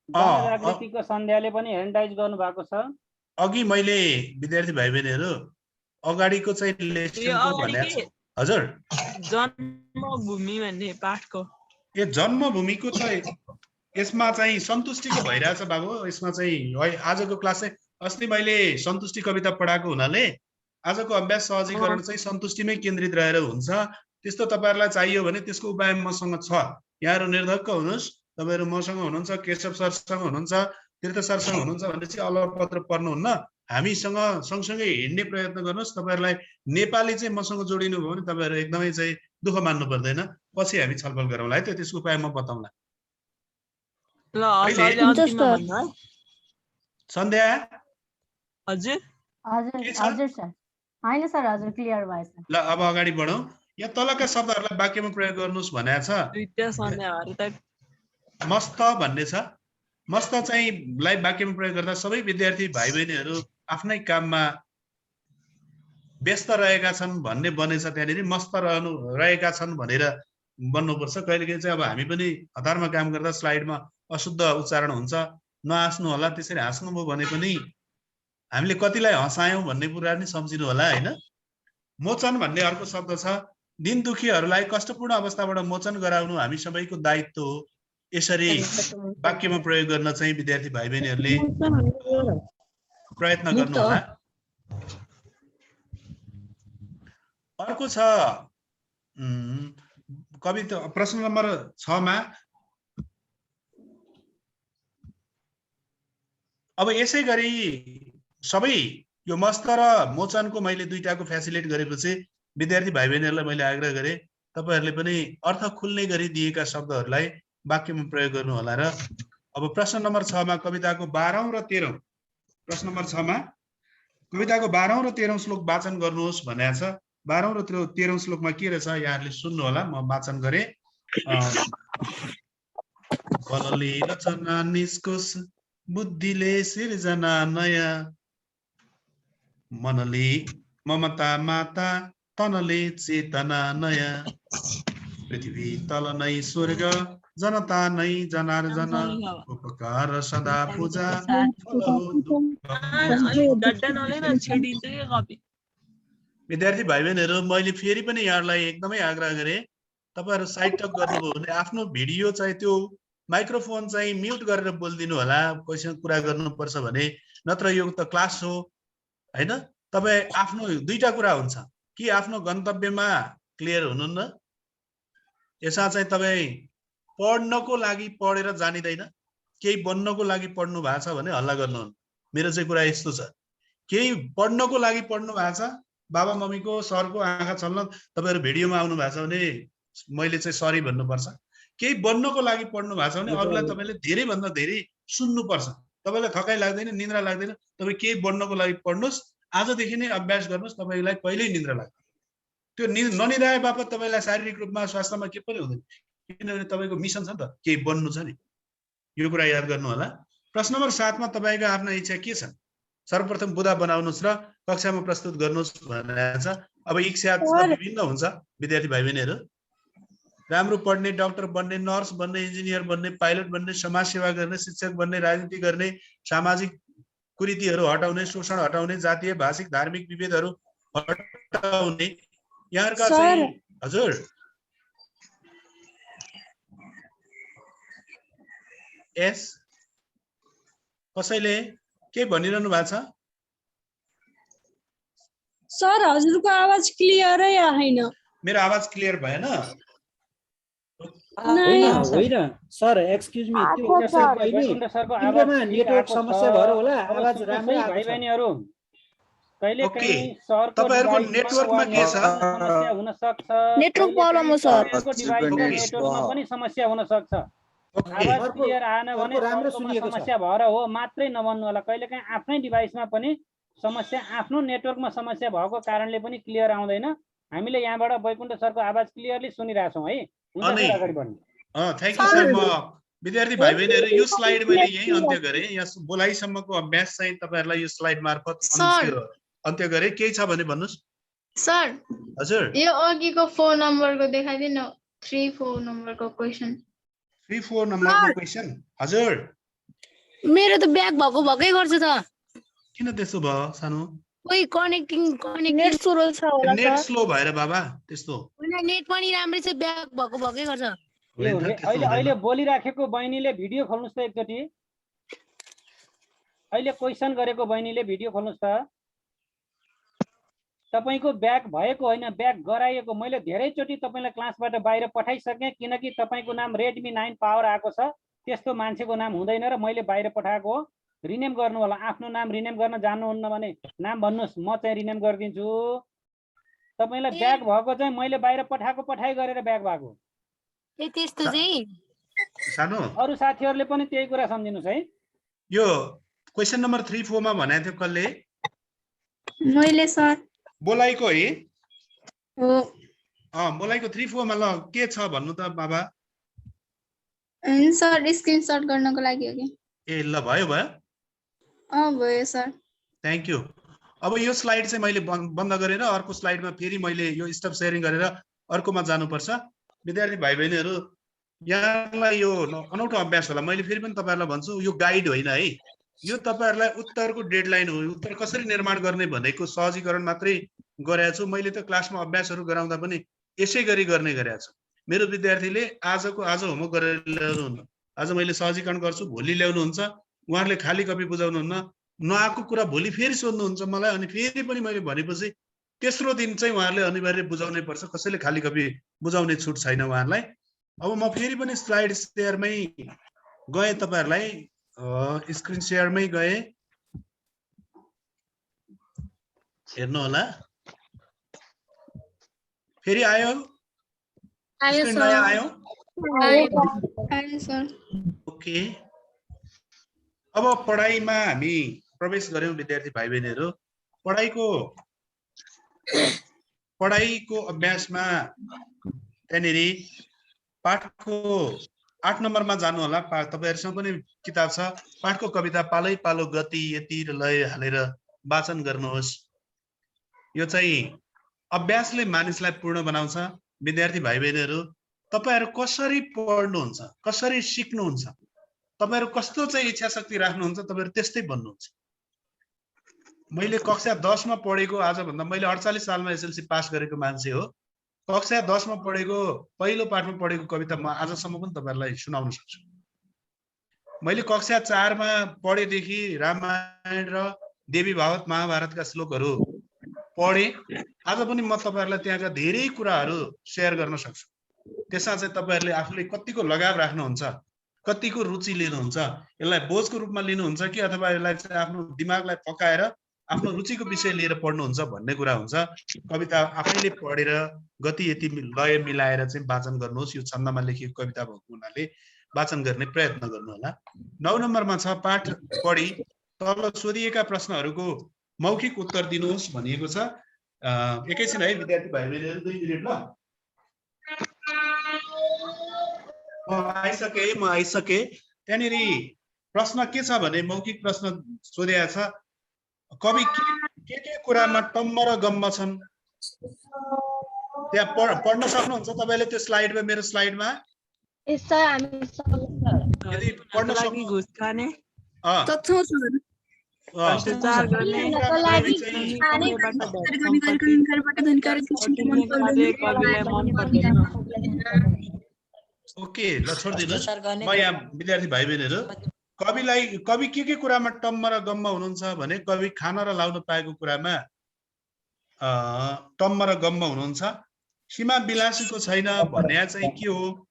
Speaker 3: जनजागृतिको सन्ध्याले पनि ह्यान्ड राइज गर्नु भएको छ।
Speaker 1: अघि मैले विद्यार्थी भाइ बहिनीहरू अगाडिको चाहिँ इलेक्सनको भनेको छु। हजुर,
Speaker 7: जन्मभूमि भन्ने पाठको
Speaker 1: यो जन्मभूमिको चाहिँ यसमा चाहिँ सन्तुष्टिको भइरहेछ बाबु। यसमा चाहिँ आजको क्लास चाहिँ अस्ति मैले सन्तुष्टि कविता पढाएको हुनाले आजको अभ्यास सहजीकरण चाहिँ सन्तुष्टिमै केन्द्रित रहेर हुन्छ। त्यस्तो तपाईहरुलाई चाहियो भने त्यसको उपाय मसँग छ। यहाँहरु निर्धक्क हुनुस्, तपाईहरु मसँग हुनुहुन्छ, केशव सरसँग हुनुहुन्छ, तीर्थ सरसँग हुनुहुन्छ भने चाहिँ अलपत्र पर्नुहुन्न। हामीसँग सँगसँगै हिँड्ने प्रयत्न गर्नुहोस्। तपाईहरुलाई नेपाली चाहिँ मसँग जोडिनु भयो भने तपाईहरु एकदमै चाहिँ दुःख मान्नु पर्दैन। पछि हामी छलफल गरौँला है त, त्यसको उपाय म बताउँला।
Speaker 7: ल सरले अन्तिममा भन्नु है।
Speaker 1: सन्ध्या
Speaker 7: हजुर
Speaker 6: हजुर सर हैन सर हजुर क्लियर भयो सर।
Speaker 1: ल अब अगाडि बढौँ। यहाँ तलका शब्दहरूलाई वाक्यमा प्रयोग गर्नुहोस् भनेको छ।
Speaker 7: दुईटा सन्ध्याहरु त
Speaker 1: मस्त भन्ने छ। मस्त चाहिँ लाई वाक्यमा प्रयोग गर्दा सबै विद्यार्थी भाइ बहिनीहरू आफ्नै काममा व्यस्त रहेका छन् भन्ने बनेछ। त्यहाँनिर मस्त रहेका छन् भनेर बन्नुपर्छ। कहिलेकाहीँ चाहिँ अब हामी पनि हतारमा काम गर्दा स्लाइडमा अशुद्ध उच्चारण हुन्छ, नहाँस्नु होला। त्यसरी हाँस्नुभयो भने पनि हामीले कतिलाई हँसायौँ भन्ने कुरा नि सम्झिनु होला हैन। मोचन भन्ने अर्को शब्द छ। दिन दुखीहरूलाई कष्टपूर्ण अवस्थाबाट मोचन गराउनु हामी सबैको दायित्व हो। यसरी वाक्यमा प्रयोग गर्न चाहिँ विद्यार्थी भाइ बहिनीहरूले प्रयत्न गर्नु होला। अर्को छ कविता प्रश्न नम्बर 6 मा। अब यसै गरी सबै यो मस्त र मोचनको मैले दुईटाको फ्यासिलिट गरेपछि विद्यार्थी भाइ बहिनीहरूलाई मैले आग्रह गरेँ तपाईहरुले पनि अर्थ खुल्ने गरी दिएका शब्दहरूलाई वाक्यमा प्रयोग गर्नु होला। र अब प्रश्न नम्बर 6 मा कविताको 12औं र 13औं प्रश्न नम्बर 6 मा कविताको 12औं र 13औं श्लोक वाचन गर्नुहोस् भनेको छ। 12औं र 13औं श्लोकमा के रहेछ यहाँहरूले सुन्नु होला, म वाचन गरे। बलले रचना निस्कोस्, बुद्धिले सिर्जना नयाँ, मनले ममता माता, तनले चेतना नयाँ, पृथ्वी तल नै स्वर्ग, जनता नै जनार्दन, उपकार सदा पूजा, विद्यार्थी भाइ बहिनीहरू मैले फेरि पनि यहाँलाई एकदमै आग्रह गरेँ तपाईहरु साइड टक गर्नुभयो भने आफ्नो भिडियो चाहिँ त्यो माइक्रोफोन चाहिँ म्युट गरेर बोलिदिनु होला। कोहीसँग कुरा गर्नुपर्छ भने, नत्र यो त क्लास हो हैन। तपाई आफ्नो दुईटा कुरा हुन्छ कि आफ्नो गन्तव्यमा क्लियर हुनुहुन्न, यसमा चाहिँ तपाई पढ्नको लागि पढेर जानिदैन, केही बन्नको लागि पढ्नु भएको छ भने हल्ला गर्नुहुन्न। मेरो चाहिँ कुरा यस्तो छ, केही पढ्नको लागि पढ्नु भएको छ, बाबा मम्मीको सरको आँखा छल्न तपाईहरु भिडियोमा आउनु भएको छ भने मैले चाहिँ सरी भन्नुपर्छ। केही बन्नको लागि पढ्नु भएको छ भने अरूलाई तपाईले धेरै भन्दा धेरै सुन्नुपर्छ। तपाईलाई थकाइ लाग्दैन, निद्रा लाग्दैन, तपाई केही बन्नको लागि पढ्नुस्, आजदेखि नै अभ्यास गर्नुस्, तपाईलाई पहिल्यै निद्रा लाग्छ। त्यो ननिद्राए बापत तपाईलाई शारीरिक रूपमा स्वास्थ्यमा के पनि हुँदैन, किनभने तपाईको मिसन छ नि त, केही बन्नु छ नि। यो कुरा याद गर्नु होला। प्रश्न नम्बर 7 मा तपाईको आफ्ना इच्छा के छन्? सर्वप्रथम बुदा बनाउनुस् र कक्षामा प्रस्तुत गर्नुस् भनेको छ। अब इच्छा विभिन्न हुन्छ विद्यार्थी भाइ बहिनीहरू, राम्रो पढ्ने, डाक्टर बन्ने, नर्स बन्ने, इन्जिनियर बन्ने, पाइलट बन्ने, समाज सेवा गर्ने, शिक्षक बन्ने, राजनीति गर्ने, सामाजिक कुरीतिहरू हटाउने, शोषण हटाउने, जातीय भाषिक धार्मिक विभेदहरू हटाउने। यहाँहरुका चाहिँ हजुर यस कसैले के भनिरहनु भएको छ?
Speaker 8: सर हजुरको आवाज क्लियरै आएन।
Speaker 1: मेरो आवाज क्लियर भएन?
Speaker 5: होइन सर, एक्सक्युज मी, त्यो तिम्रोमा नेटवर्क समस्या भएर होला, आवाज राम्रै आएको छ।
Speaker 3: भाइबहिनीहरु कहिलेकाहीँ सरको
Speaker 1: तपाईहरुको नेटवर्कमा के छ?
Speaker 3: समस्या हुन सक्छ,
Speaker 8: नेटवर्क प्रब्लम हो सर।
Speaker 3: नेटवर्कमा पनि समस्या हुन सक्छ। आवाज क्लियर आएन भने
Speaker 5: राम्रो
Speaker 3: सरकोमा
Speaker 5: सुनिएको छ।
Speaker 3: समस्या भएर हो मात्रै नभन्नु होला। कहिलेकाहीँ आफ्नै डिभाइसमा पनि समस्या, आफ्नो नेटवर्कमा समस्या भएको कारणले पनि क्लियर आउँदैन। हामीले यहाँबाट वैकुण्ठ सरको आवाज क्लियरली सुनिरहेछौँ है। हुन्छ सर, अगाडि बढ्नु।
Speaker 1: Thank you sir. म विद्यार्थी भाइ बहिनीहरू यो स्लाइड मैले यही अन्त्य गरे। यहाँ बोलाइसम्मको अभ्यास चाहिँ तपाईहरुलाई यो स्लाइड मार्फत अन्त्य गरे। केही छ भने भन्नुस्
Speaker 9: सर।
Speaker 1: हजुर,
Speaker 9: यो अघिको 4 नम्बरको देखाइदिनु, 3-4 नम्बरको क्वेशन।
Speaker 1: 3-4 नम्बरको क्वेशन हजुर।
Speaker 8: मेरो त ब्याक भएकै गर्छ त।
Speaker 1: किन त्यसो भयो सानो?
Speaker 8: कोही कनेक्टिङ नेट स्लो छ होला सर।
Speaker 1: नेट स्लो भएर बाबा त्यस्तो
Speaker 8: हैन, नेट पनि राम्रै छ, ब्याक भएकै गर्छ।
Speaker 3: अहिले बोलिराखेको बहिनीले भिडियो खोल्नुस् त एकचोटी। अहिले क्वेसन गरेको बहिनीले भिडियो खोल्नुहोस् त। तपाईको ब्याक भएको होइन, ब्याक गराइएको। मैले धेरैचोटि तपाईँलाई क्लासबाट बाहिर पठाइसकेँ, किनकि तपाईँको नाम रेडमी 9 पावर आएको छ। त्यस्तो मान्छेको नाम हुँदैन र मैले बाहिर पठाएको हो। रिनेम गर्नु होला। आफ्नो नाम रिनेम गर्न जान्नुहुन्न भने नाम भन्नुहोस्, म चाहिँ रिनेम गरिदिन्छु। तपाईँलाई ब्याक भएको चाहिँ मैले बाहिर पठाइ गरेर ब्याक भएको।
Speaker 4: त्यस्तो चाहिँ
Speaker 1: सानो
Speaker 3: अरू साथीहरूले पनि त्यही कुरा सम्झिनुहोस् है।
Speaker 1: यो क्वेसन नम्बर 3-4 मा भनेको थियो कसले?
Speaker 9: मैले सर
Speaker 1: बोलाइको है?
Speaker 9: हो
Speaker 1: बोलाइको 3-4 मा ल के छ भन्नु त बाबा?
Speaker 9: सर स्क्रिनशट गर्नको लागि हो कि?
Speaker 1: ए ल भयो
Speaker 9: भयो सर।
Speaker 1: Thank you. अब यो स्लाइड चाहिँ मैले बन्द गरेर अर्को स्लाइडमा फेरि मैले यो स्टप शेयरिङ गरेर अर्कोमा जानुपर्छ। विद्यार्थी भाइ बहिनीहरू, यहाँलाई यो अनौठो अभ्यास होला। मैले फेरि पनि तपाईहरुलाई भन्छु, यो गाइड होइन है। यो तपाईहरुलाई उत्तरको डेडलाइन हो। उत्तर कसरी निर्माण गर्ने भनेको सहजीकरण मात्रै गरेको छु। मैले त क्लासमा अभ्यासहरू गराउँदा पनि यसै गरी गर्ने गरेको छु। मेरो विद्यार्थीले आज होमवर्क गरेर ल्याउनुहुन्न। आज मैले सहजीकरण गर्छु, भोलि ल्याउनुहुन्छ। उहाँहरूले खाली कपी बुझाउनुहुन्न। नआएको कुरा भोलि फेरि सोध्नुहुन्छ मलाई, अनि फेरि पनि मैले भनेपछि तेस्रो दिन चाहिँ उहाँहरूले अनिवार्य बुझाउनै पर्छ। कसैले खाली कपी बुझाउने छुट छैन उहाँहरूलाई। अब म फेरि पनि स्लाइड शेयरमै गए, तपाईहरुलाई स्क्रिन शेयरमै गए, हेर्नु होला। फेरि आयो? स्क्रिन नयाँ आयो? ओके। अब पढाइमा हामी प्रवेश गर्यौं विद्यार्थी भाइ बहिनीहरू। पढाइको अभ्यासमा त्यहाँनिर पाठको 8 नम्बरमा जानु होला। तपाईहरुसँग पनि किताब छ। पाठको कविता पालै पालो गति यति र लय हालेर वाचन गर्नुहोस्। यो चाहिँ अभ्यासले मानिसलाई पूर्ण बनाउँछ। विद्यार्थी भाइ बहिनीहरू, तपाईहरु कसरी पढ्नुहुन्छ, कसरी सिक्नुहुन्छ, तपाईहरु कस्तो चाहिँ इच्छा शक्ति राख्नुहुन्छ, तपाईहरु त्यस्तै बन्नुहुन्छ। मैले कक्षा 10 मा पढेको, आजभन्दा मैले 48 सालमा एसएलसी पास गरेको मान्छे हो। कक्षा 10 मा पढेको, पहिलो पाठमा पढेको कविता म आजसम्म पनि तपाईहरुलाई सुनाउन सक्छु। मैले कक्षा 4 मा पढेदेखि रामायण र देवी भागवत महाभारतका श्लोकहरू पढे। आज पनि म तपाईहरुलाई त्यहाँका धेरै कुराहरू शेयर गर्न सक्छु। त्यसमा चाहिँ तपाईहरुले आफूले कतिको लगाव राख्नुहुन्छ, कतिको रुचि लिनुहुन्छ, यसलाई बोझको रूपमा लिनुहुन्छ कि अथवा यसलाई चाहिँ आफ्नो दिमागलाई पकाएर आफ्नो रुचिको विषय लिएर पढ्नुहुन्छ भन्ने कुरा हुन्छ। कविता आफैले पढेर गति यति लय मिलाएर चाहिँ वाचन गर्नुहोस्। यो छन्दमा लेखिएको कविता भएको हुनाले वाचन गर्ने प्रयत्न गर्नु होला। 9 नम्बरमा छ पाठ पढी तल सोधिएका प्रश्नहरूको मौखिक उत्तर दिनुहोस् भनिएको छ। एकैछिन है विद्यार्थी भाइ बहिनीहरू, 2 मिनेट ल। म आइसके। त्यहाँनिर प्रश्न के छ भने मौखिक प्रश्न सोधेको छ, कवि के कुरामा टम्म र गम्म छन्? त्यहाँ पढ्न सक्नुहुन्छ तपाईले त्यो स्लाइडमा, मेरो स्लाइडमा? यदि पढ्न सक्नु
Speaker 7: घुस खाने
Speaker 1: ओके ल छोड्दिनुहोस्। म यहाँ विद्यार्थी भाइ बहिनीहरू, कवि के कुरामा टम्म र गम्म हुनुहुन्छ भने कवि खान र लाउन पाएको कुरामा टम्म र गम्म हुनुहुन्छ। सीमा विलासीको छैन भन्ने चाहिँ के हो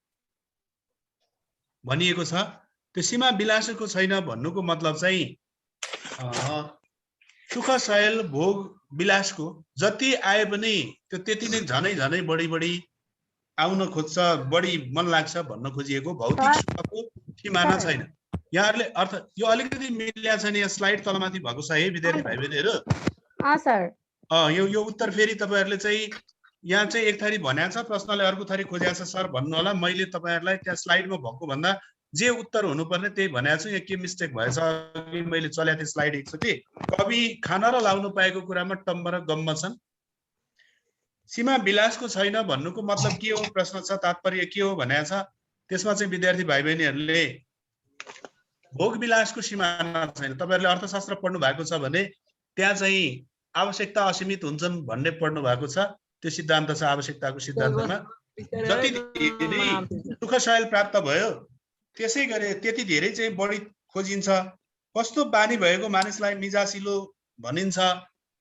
Speaker 1: भनिएको छ। त्यो सीमा विलासीको छैन भन्नुको मतलब चाहिँ सुख शयल भोग विलासको जति आए पनि त्यो त्यति नै झनै बढी आउन खोज्छ, बढी मन लाग्छ भन्न खोजिएको। भौतिक सुखको सीमाना छैन। यहाँहरूले अर्थ यो अलिकति मिल्या छ नि, यहाँ स्लाइड तलमाथि भएको छ है विद्यार्थी भाइ बहिनीहरू। यो उत्तर फेरि तपाईहरुले चाहिँ यहाँ चाहिँ एक थरी भनेको छ, प्रश्नले अर्को थरी खोजेको छ सर भन्नु होला। मैले तपाईहरुलाई त्यहाँ स्लाइडमा भएको भन्दा जे उत्तर हुनुपर्ने त्यही भनेको छु। यहाँ के मिस्टेक भएछ, मैले चलेको थिएँ स्लाइड एकचोटि। कवि खान र लाउनु पाएको कुरामा टम्म र गम्म छन्। सीमा विलासको छैन भन्नुको मतलब के हो, प्रश्न छ, तात्पर्य के हो भनेको छ। त्यसमा चाहिँ विद्यार्थी भाइ बहिनीहरूले भोग विलासको सीमा छैन। तपाईहरुले अर्थशास्त्र पढ्नु भएको छ भने त्यहाँ चाहिँ आवश्यकता असीमित हुन्छन् भन्ने पढ्नु भएको छ। त्यो सिद्धान्त छ आवश्यकताको सिद्धान्तमा। जति धेरै सुख शयल प्राप्त भयो त्यसै गरे त्यति धेरै चाहिँ बढी खोजिन्छ कस्तो बानी भएको मानिसलाई मिजासिलो भनिन्छ।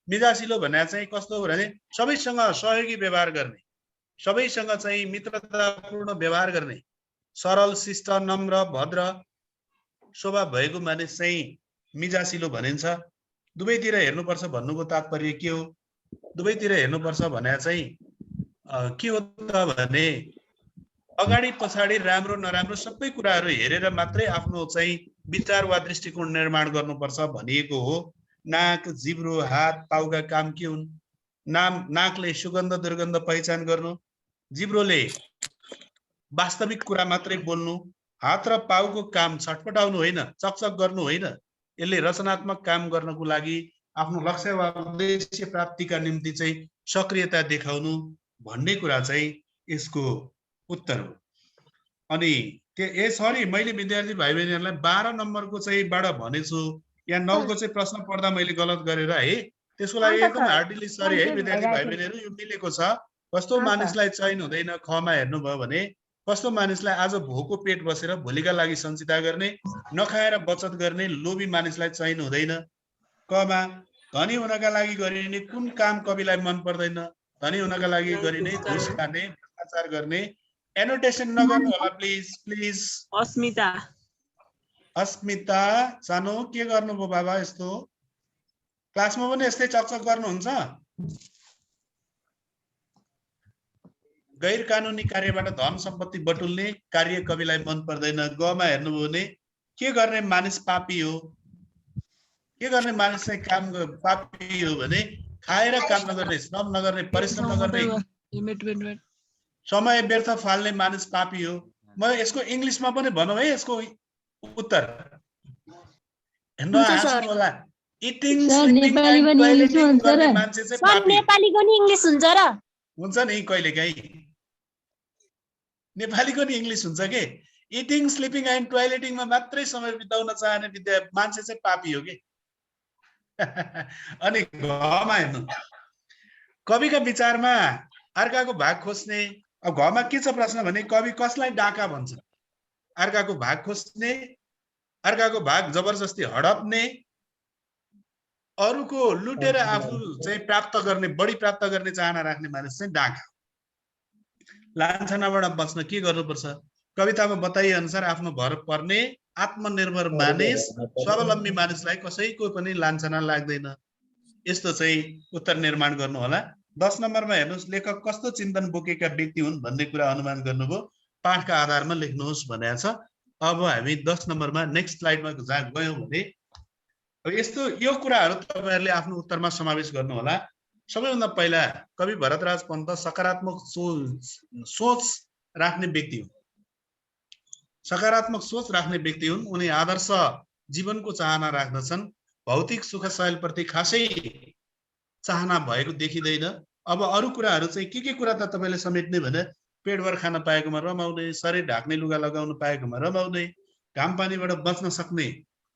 Speaker 1: मिजासिलो भने चाहिँ कस्तो हो भने सबैसँग सहयोगी व्यवहार गर्ने, सबैसँग चाहिँ मित्रतापूर्ण व्यवहार गर्ने, सरल शिष्ट नम्र भद्र स्वभाव भएको मानिस चाहिँ मिजासिलो भनिन्छ। दुवैतिर हेर्नुपर्छ भन्नुको तात्पर्य के हो? दुवैतिर हेर्नुपर्छ भने चाहिँ के हो त भने अगाडि पछाडि राम्रो नराम्रो सबै कुराहरू हेरेर मात्रै आफ्नो चाहिँ विचार वा दृष्टिकोण निर्माण गर्नुपर्छ भनिएको हो। नाक, जिब्रो, हात, पाउका काम के हुन्? नाकले सुगन्ध दुर्गन्ध पहिचान गर्नु, जिब्रोले वास्तविक कुरा मात्रै बोल्नु, हात र पाउको काम छटपटाउनु होइन, चकचक गर्नु होइन। यसले रचनात्मक काम गर्नको लागि आफ्नो लक्ष्य वा उद्देश्य प्राप्तिका निम्ति चाहिँ सक्रियता देखाउनु भन्ने कुरा चाहिँ यसको उत्तर हो। अनि सरी मैले विद्यार्थी भाइ बहिनीहरूलाई 12 नम्बरको चाहिँ बाट भनेछु, यहाँ 9 को चाहिँ प्रश्न पढ्दा मैले गलत गरेर है, त्यसको लागि एकदम हार्डली सरी है विद्यार्थी भाइ बहिनीहरू। यो मिलेको छ। कस्तो मानिसलाई चयन हुँदैन, खमा हेर्नुभयो भने कस्तो मानिसलाई आज भोको पेट बसेर भोलिका लागि सञ्चिता गर्ने, नखाएर बचत गर्ने लोभी मानिसलाई चयन हुँदैन। कमा धनी हुनका लागि गरिने कुन काम कविलाई मन पर्दैन? धनी हुनका लागि गरिने घुस खाने, भ्रष्टाचार गर्ने। एनोटेसन नगर्नु होला प्लिज प्लिज।
Speaker 7: अस्मिता।
Speaker 1: अस्मिता सानो के गर्नुभयो बाबा? यस्तो क्लासमा पनि यस्तै चकचक गर्नुहुन्छ? गैर कानुनी कार्यबाट धन सम्पत्ति बटुल्ने कार्य कविलाई मन पर्दैन। गमा हेर्नुभयो भने के गर्ने मानिस पापी हो? के गर्ने मानिस चाहिँ काम पापी हो भने खाएर काम नगर्ने, श्रम नगर्ने, परिश्रम नगर्ने, समय व्यर्थ फाल्ने मानिस पापी हो। म यसको इंग्लिशमा पनि भनौँ है, यसको उत्तर हेर्नु होला। इटिङ, स्लिपिङ एन्ड टोयलेटिङ गर्ने मान्छे चाहिँ पापी।
Speaker 4: नेपालीको नि इंग्लिश हुन्छ र?
Speaker 1: हुन्छ नि कहिलेकाहीँ नेपालीको नि इंग्लिश हुन्छ के। इटिङ, स्लिपिङ एन्ड टोयलेटिङमा मात्रै समय बिताउन चाहने मान्छे चाहिँ पापी हो के। अनि घमा हेर्नु, कविका विचारमा अर्काको भाग खोज्ने। अब घमा के छ प्रश्न भने कवि कसलाई डाका भन्छ? अर्काको भाग खोज्ने, अर्काको भाग जबरजस्ती हडप्ने, अरूको लुटेर आफू चाहिँ प्राप्त गर्ने, बढी प्राप्त गर्ने चाहना राख्ने मानिस चाहिँ डाका। लान्छनाबाट बच्न के गर्नुपर्छ? कवितामा बताइए अनुसार आफ्नो भर पर्ने आत्मनिर्भर मानिस, स्वावलम्बी मानिसलाई कसैको पनि लान्छना लाग्दैन। यस्तो चाहिँ उत्तर निर्माण गर्नु होला। 10 नम्बरमा हेर्नुहोस्, लेखक कस्तो चिन्तन बोकेका व्यक्ति हुन् भन्ने कुरा अनुमान गर्नुभयो, पाठका आधारमा लेख्नुहोस् भनेको छ। अब हामी 10 नम्बरमा नेक्स्ट स्लाइडमा गयौँ भने यस्तो यो कुराहरू तपाईहरुले आफ्नो उत्तरमा समावेश गर्नु होला। सबैभन्दा पहिला कवि भरतराज पन्त सकारात्मक सोच राख्ने व्यक्ति हुन्। सकारात्मक सोच राख्ने व्यक्ति हुन्। उनी आदर्श जीवनको चाहना राख्दछन्। भौतिक सुख सयलप्रति खासै चाहना भएको देखिदैन। अब अरू कुराहरू चाहिँ के कुरा त तपाईले समेट्ने भने पेटभर खान पाएकोमा रमाउने, शरीर ढाक्ने लुगा लगाउन पाएकोमा रमाउने, घाम पानीबाट बच्न सक्ने,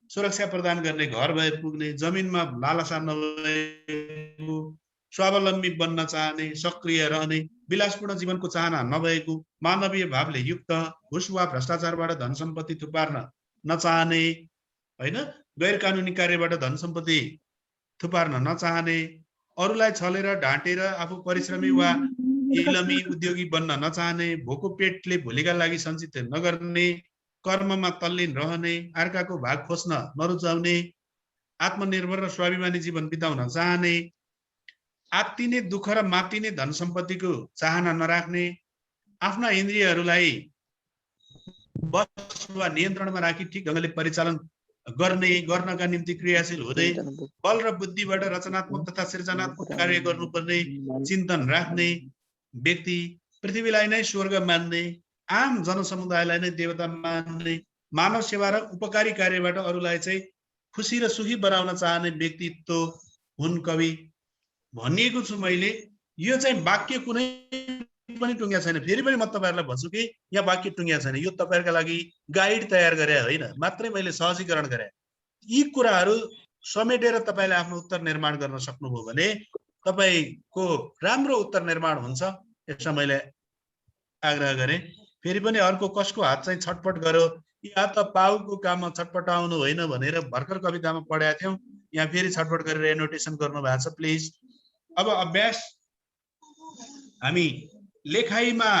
Speaker 1: सुरक्षा प्रदान गर्ने घर भए पुग्ने, जमिनमा लालसा नभएको, स्वावलम्बी बन्न चाहने, सक्रिय रहने, विलासपूर्ण जीवनको चाहना नभएको, मानवीय भावले युक्त, घुस वा भ्रष्टाचारबाट धन सम्पत्ति थुपार्न नचाहने, हैन, गैर कानुनी कार्यबाट धन सम्पत्ति थुपार्न नचाहने, अरूलाई छलेर ढाँटेर आफू परिश्रमी वा इलमी उद्योगी बन्न नचाहने, भोको पेटले भोलिका लागि सञ्चित नगर्ने, कर्ममा तल्लीन रहने, अर्काको भाग खोज्न नरुचाउने, आत्मनिर्भर र स्वाभिमानी जीवन बिताउन चाहने, आत्तिने दुःख र मात्तिने धन सम्पत्तिको चाहना नराख्ने, आफ्ना इन्द्रियहरूलाई बस वा नियन्त्रणमा राखी ठिक ढङ्गले परिचालन गर्नका निम्ति क्रियाशील हुँदै बल र बुद्धिबाट रचनात्मक तथा सृजनात्मक कार्य गर्नुपर्ने चिन्तन राख्ने व्यक्ति, पृथ्वीलाई नै स्वर्ग मान्ने, आम जनसमुदायलाई नै देवता मान्ने, मानव सेवा र उपकारी कार्यबाट अरूलाई चाहिँ खुसी र सुखी बनाउन चाहने व्यक्तित्व हुन् कवि भनिएको छु मैले। यो चाहिँ वाक्य कुनै पनि टुङ्गिया छैन। फेरि पनि म तपाईहरुलाई भन्छु कि यहाँ वाक्य टुङ्गिया छैन। यो तपाईहरुका लागि गाइड तयार गरे होइन, मात्रै मैले सहजीकरण गरे। यी कुराहरू समेटेर तपाईले आफ्नो उत्तर निर्माण गर्न सक्नुभयो भने तपाईको राम्रो उत्तर निर्माण हुन्छ। यसमा मैले आग्रह गरे। फेरि पनि अर्को कसको हात चाहिँ छटपट गर्यो या त पाउको काममा छटपटाउनु होइन भनेर भर्खर कवितामा पढाएको थियौँ, यहाँ फेरि छटपट गरेर एनोटेसन गर्नु भएको छ। प्लिज अब अभ्यास हामी लेखाइमा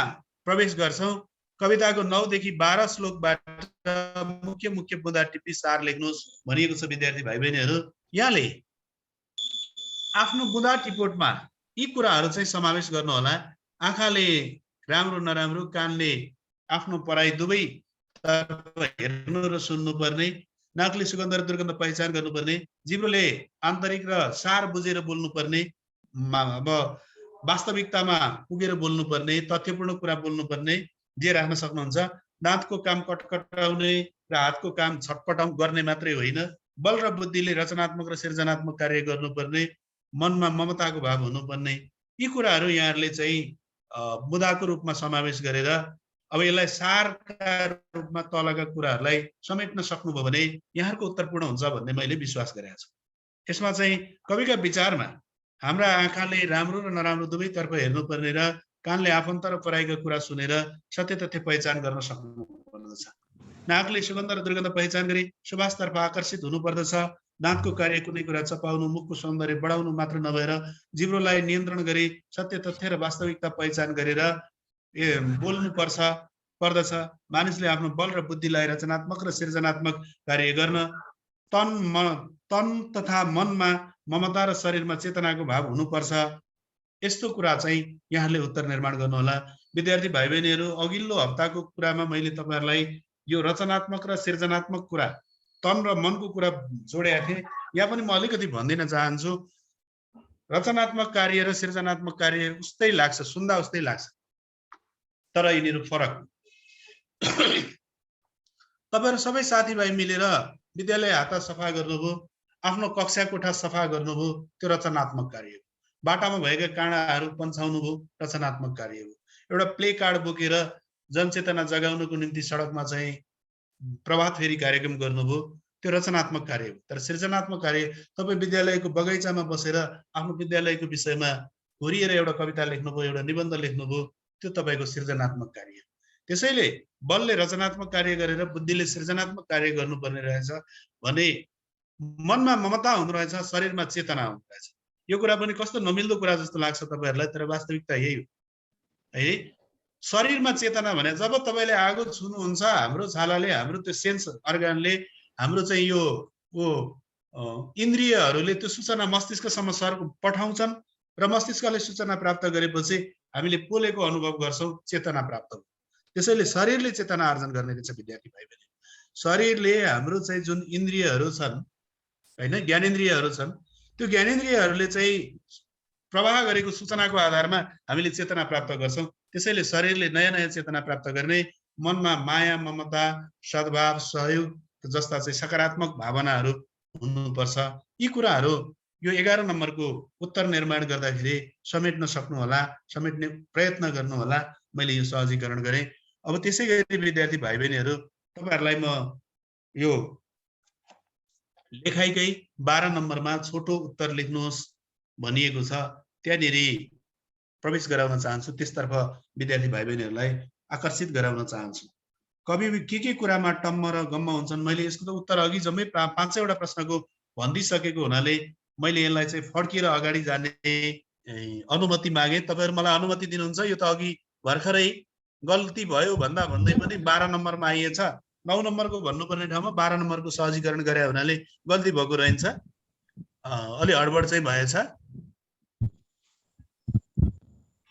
Speaker 1: प्रवेश गर्छौं। कविताको 9 देखि 12 श्लोकबाट मुख्य मुख्य बुँदा टिप्पी सार लेख्नुहोस् भनिएको छ। विद्यार्थी भाइ बहिनीहरू, यहाँले आफ्नो बुँदा टिपोटमा यी कुराहरू चाहिँ समावेश गर्नु होला। आँखाले राम्रो नराम्रो, कानले आफ्नो पढाइ दुवै हेर्नु र सुन्नु पर्ने, नाकले सुगन्ध र दुर्गन्ध पहिचान गर्नुपर्ने, जिब्रोले आन्तरिक र सार बुझेर बोल्नु पर्ने, अब वास्तविकतामा पुगेर बोल्नु पर्ने, तथ्यपूर्ण कुरा बोल्नु पर्ने, जे राख्न सक्नुहुन्छ। दाँतको काम कटकटाउने र हातको काम छटपटाउ गर्ने मात्रै होइन, बल र बुद्धिले रचनात्मक र सृजनात्मक कार्य गर्नुपर्ने, मनमा ममताको भाव हुनुपर्ने, यी कुराहरू यहाँहरूले चाहिँ बुँदाको रूपमा समावेश गरेर अब यसलाई सारका रूपमा तलका कुराहरूलाई समेट्न सक्नुभयो भने यहाँहरूको उत्तर पूर्ण हुन्छ भन्ने मैले विश्वास गरेको छु। यसमा चाहिँ कविका विचारमा हाम्रा आँखाले राम्रो र नराम्रो दुवैतर्फ हेर्नुपर्ने र कानले आफन्त र पराईका कुरा सुनेर सत्य तथ्य पहिचान गर्न सक्नुपर्दछ। नाकले सुगन्ध र दुर्गन्ध पहिचान गरी सुवासतर्फ आकर्षित हुनुपर्दछ। दाँतको कार्य कुनै कुरा चपाउनु, मुखको सौन्दर्य बढाउनु मात्र नभएर जिब्रोलाई नियन्त्रण गरी सत्य तथ्य र वास्तविकता पहिचान गरेर पर्दछ। मानिसले आफ्नो बल र बुद्धिलाई रचनात्मक र सृजनात्मक कार्य गर्न तन तथा मनमा ममता र शरीरमा चेतनाको भाव हुनुपर्छ। यस्तो कुरा चाहिँ यहाँले उत्तर निर्माण गर्नुहोला। विद्यार्थी भाइ बहिनीहरू, अघिल्लो हप्ताको कुरामा मैले तपाईहरुलाई यो रचनात्मक र सृजनात्मक कुरा, तन र मनको कुरा जोडेका थिएँ। यहाँ पनि म अलिकति भनिदिन चाहन्छु। रचनात्मक कार्य र सृजनात्मक कार्य उस्तै लाग्छ, सुन्दा उस्तै लाग्छ, तर यिनीहरू फरक। तपाईहरु सबै साथीभाइ मिलेर विद्यालय हाता सफा गर्नुभयो, आफ्नो कक्षा कोठा सफा गर्नुभयो, त्यो रचनात्मक कार्य हो। बाटामा भएका काँडाहरू पन्छाउनु भयो, रचनात्मक कार्य हो। एउटा प्ले कार्ड बोकेर जनचेतना जगाउनको निम्ति सडकमा चाहिँ प्रभात फेरी कार्यक्रम गर्नुभयो, त्यो रचनात्मक कार्य हो। तर सृजनात्मक कार्य तपाई विद्यालयको बगैँचामा बसेर आफ्नो विद्यालयको विषयमा घोरिएर एउटा कविता लेख्नुभयो, एउटा निबन्ध लेख्नुभयो, त्यो तपाईको सृजनात्मक कार्य हो। त्यसैले बलले रचनात्मक कार्य गरेर बुद्धिले सृजनात्मक कार्य गर्नुपर्ने रहेछ भने मनमा ममता हुनु रहेछ, शरीरमा चेतना हुनु रहेछ। यो कुरा पनि कस्तो नमिल्दो कुरा जस्तो लाग्छ तपाईहरुलाई, तर वास्तविकता यही हो है। शरीरमा चेतना भने जब तपाईले आगो छुनुहुन्छ, हाम्रो छालाले, हाम्रो त्यो सेन्स अर्गानले, हाम्रो चाहिँ यो इन्द्रियहरूले त्यो सूचना मस्तिष्कसम्म पठाउँछन् र मस्तिष्कले सूचना प्राप्त गरेपछि हामीले पोलेको अनुभव गर्छौं, चेतना प्राप्त हुन्छ। त्यसैले शरीरले चेतना आर्जन गर्ने रहेछ विद्यार्थी भाइ बहिनी। शरीरले हाम्रो चाहिँ जुन इन्द्रियहरू छन् हैन, ज्ञानेन्द्रियहरू छन्, त्यो ज्ञानेन्द्रियहरूले चाहिँ प्रवाह गरेको सूचनाको आधारमा हामीले चेतना प्राप्त गर्छौं। त्यसैले शरीरले नयाँ नयाँ चेतना प्राप्त गर्ने, मनमा माया, ममता, सद्भाव, सहयोग जस्ता चाहिँ सकारात्मक भावनाहरू हुनुपर्छ। यी कुराहरू यो 11 नम्बरको उत्तर निर्माण गर्दाखेरि समेट्न सक्नुहोला, समेट्ने प्रयत्न गर्नुहोला। मैले यो सहजीकरण गरेँ। अब त्यसै गरी विद्यार्थी भाइ बहिनीहरू, तपाईहरुलाई म यो लेखाइकै 12 नम्बरमा छोटो उत्तर लेख्नुहोस् भनिएको छ, त्यहाँनेरि प्रवेश गराउन चाहन्छु। त्यसतर्फ विद्यार्थी भाइ बहिनीहरूलाई आकर्षित गराउन चाहन्छु। कवि के कुरामा टम्म र गम्म हुन्छन्, मैले यसको त उत्तर अघि जम्मै 5 वटा प्रश्नको भनिदिइसकेको हुनाले मैले यसलाई चाहिँ फर्किएर अगाडि जाने अनुमति मागे। तपाईहरु मलाई अनुमति दिनुहुन्छ? यो त अघि भर्खरै गल्ती भयो भन्दा भन्दै पनि 12 नम्बरमा आइएछ। 9 नम्बरको भन्नुपर्ने ठाउँमा 12 नम्बरको सहजीकरण गरे हुनाले गल्ती भएको रहन्छ, अलि हडबड चाहिँ भएछ।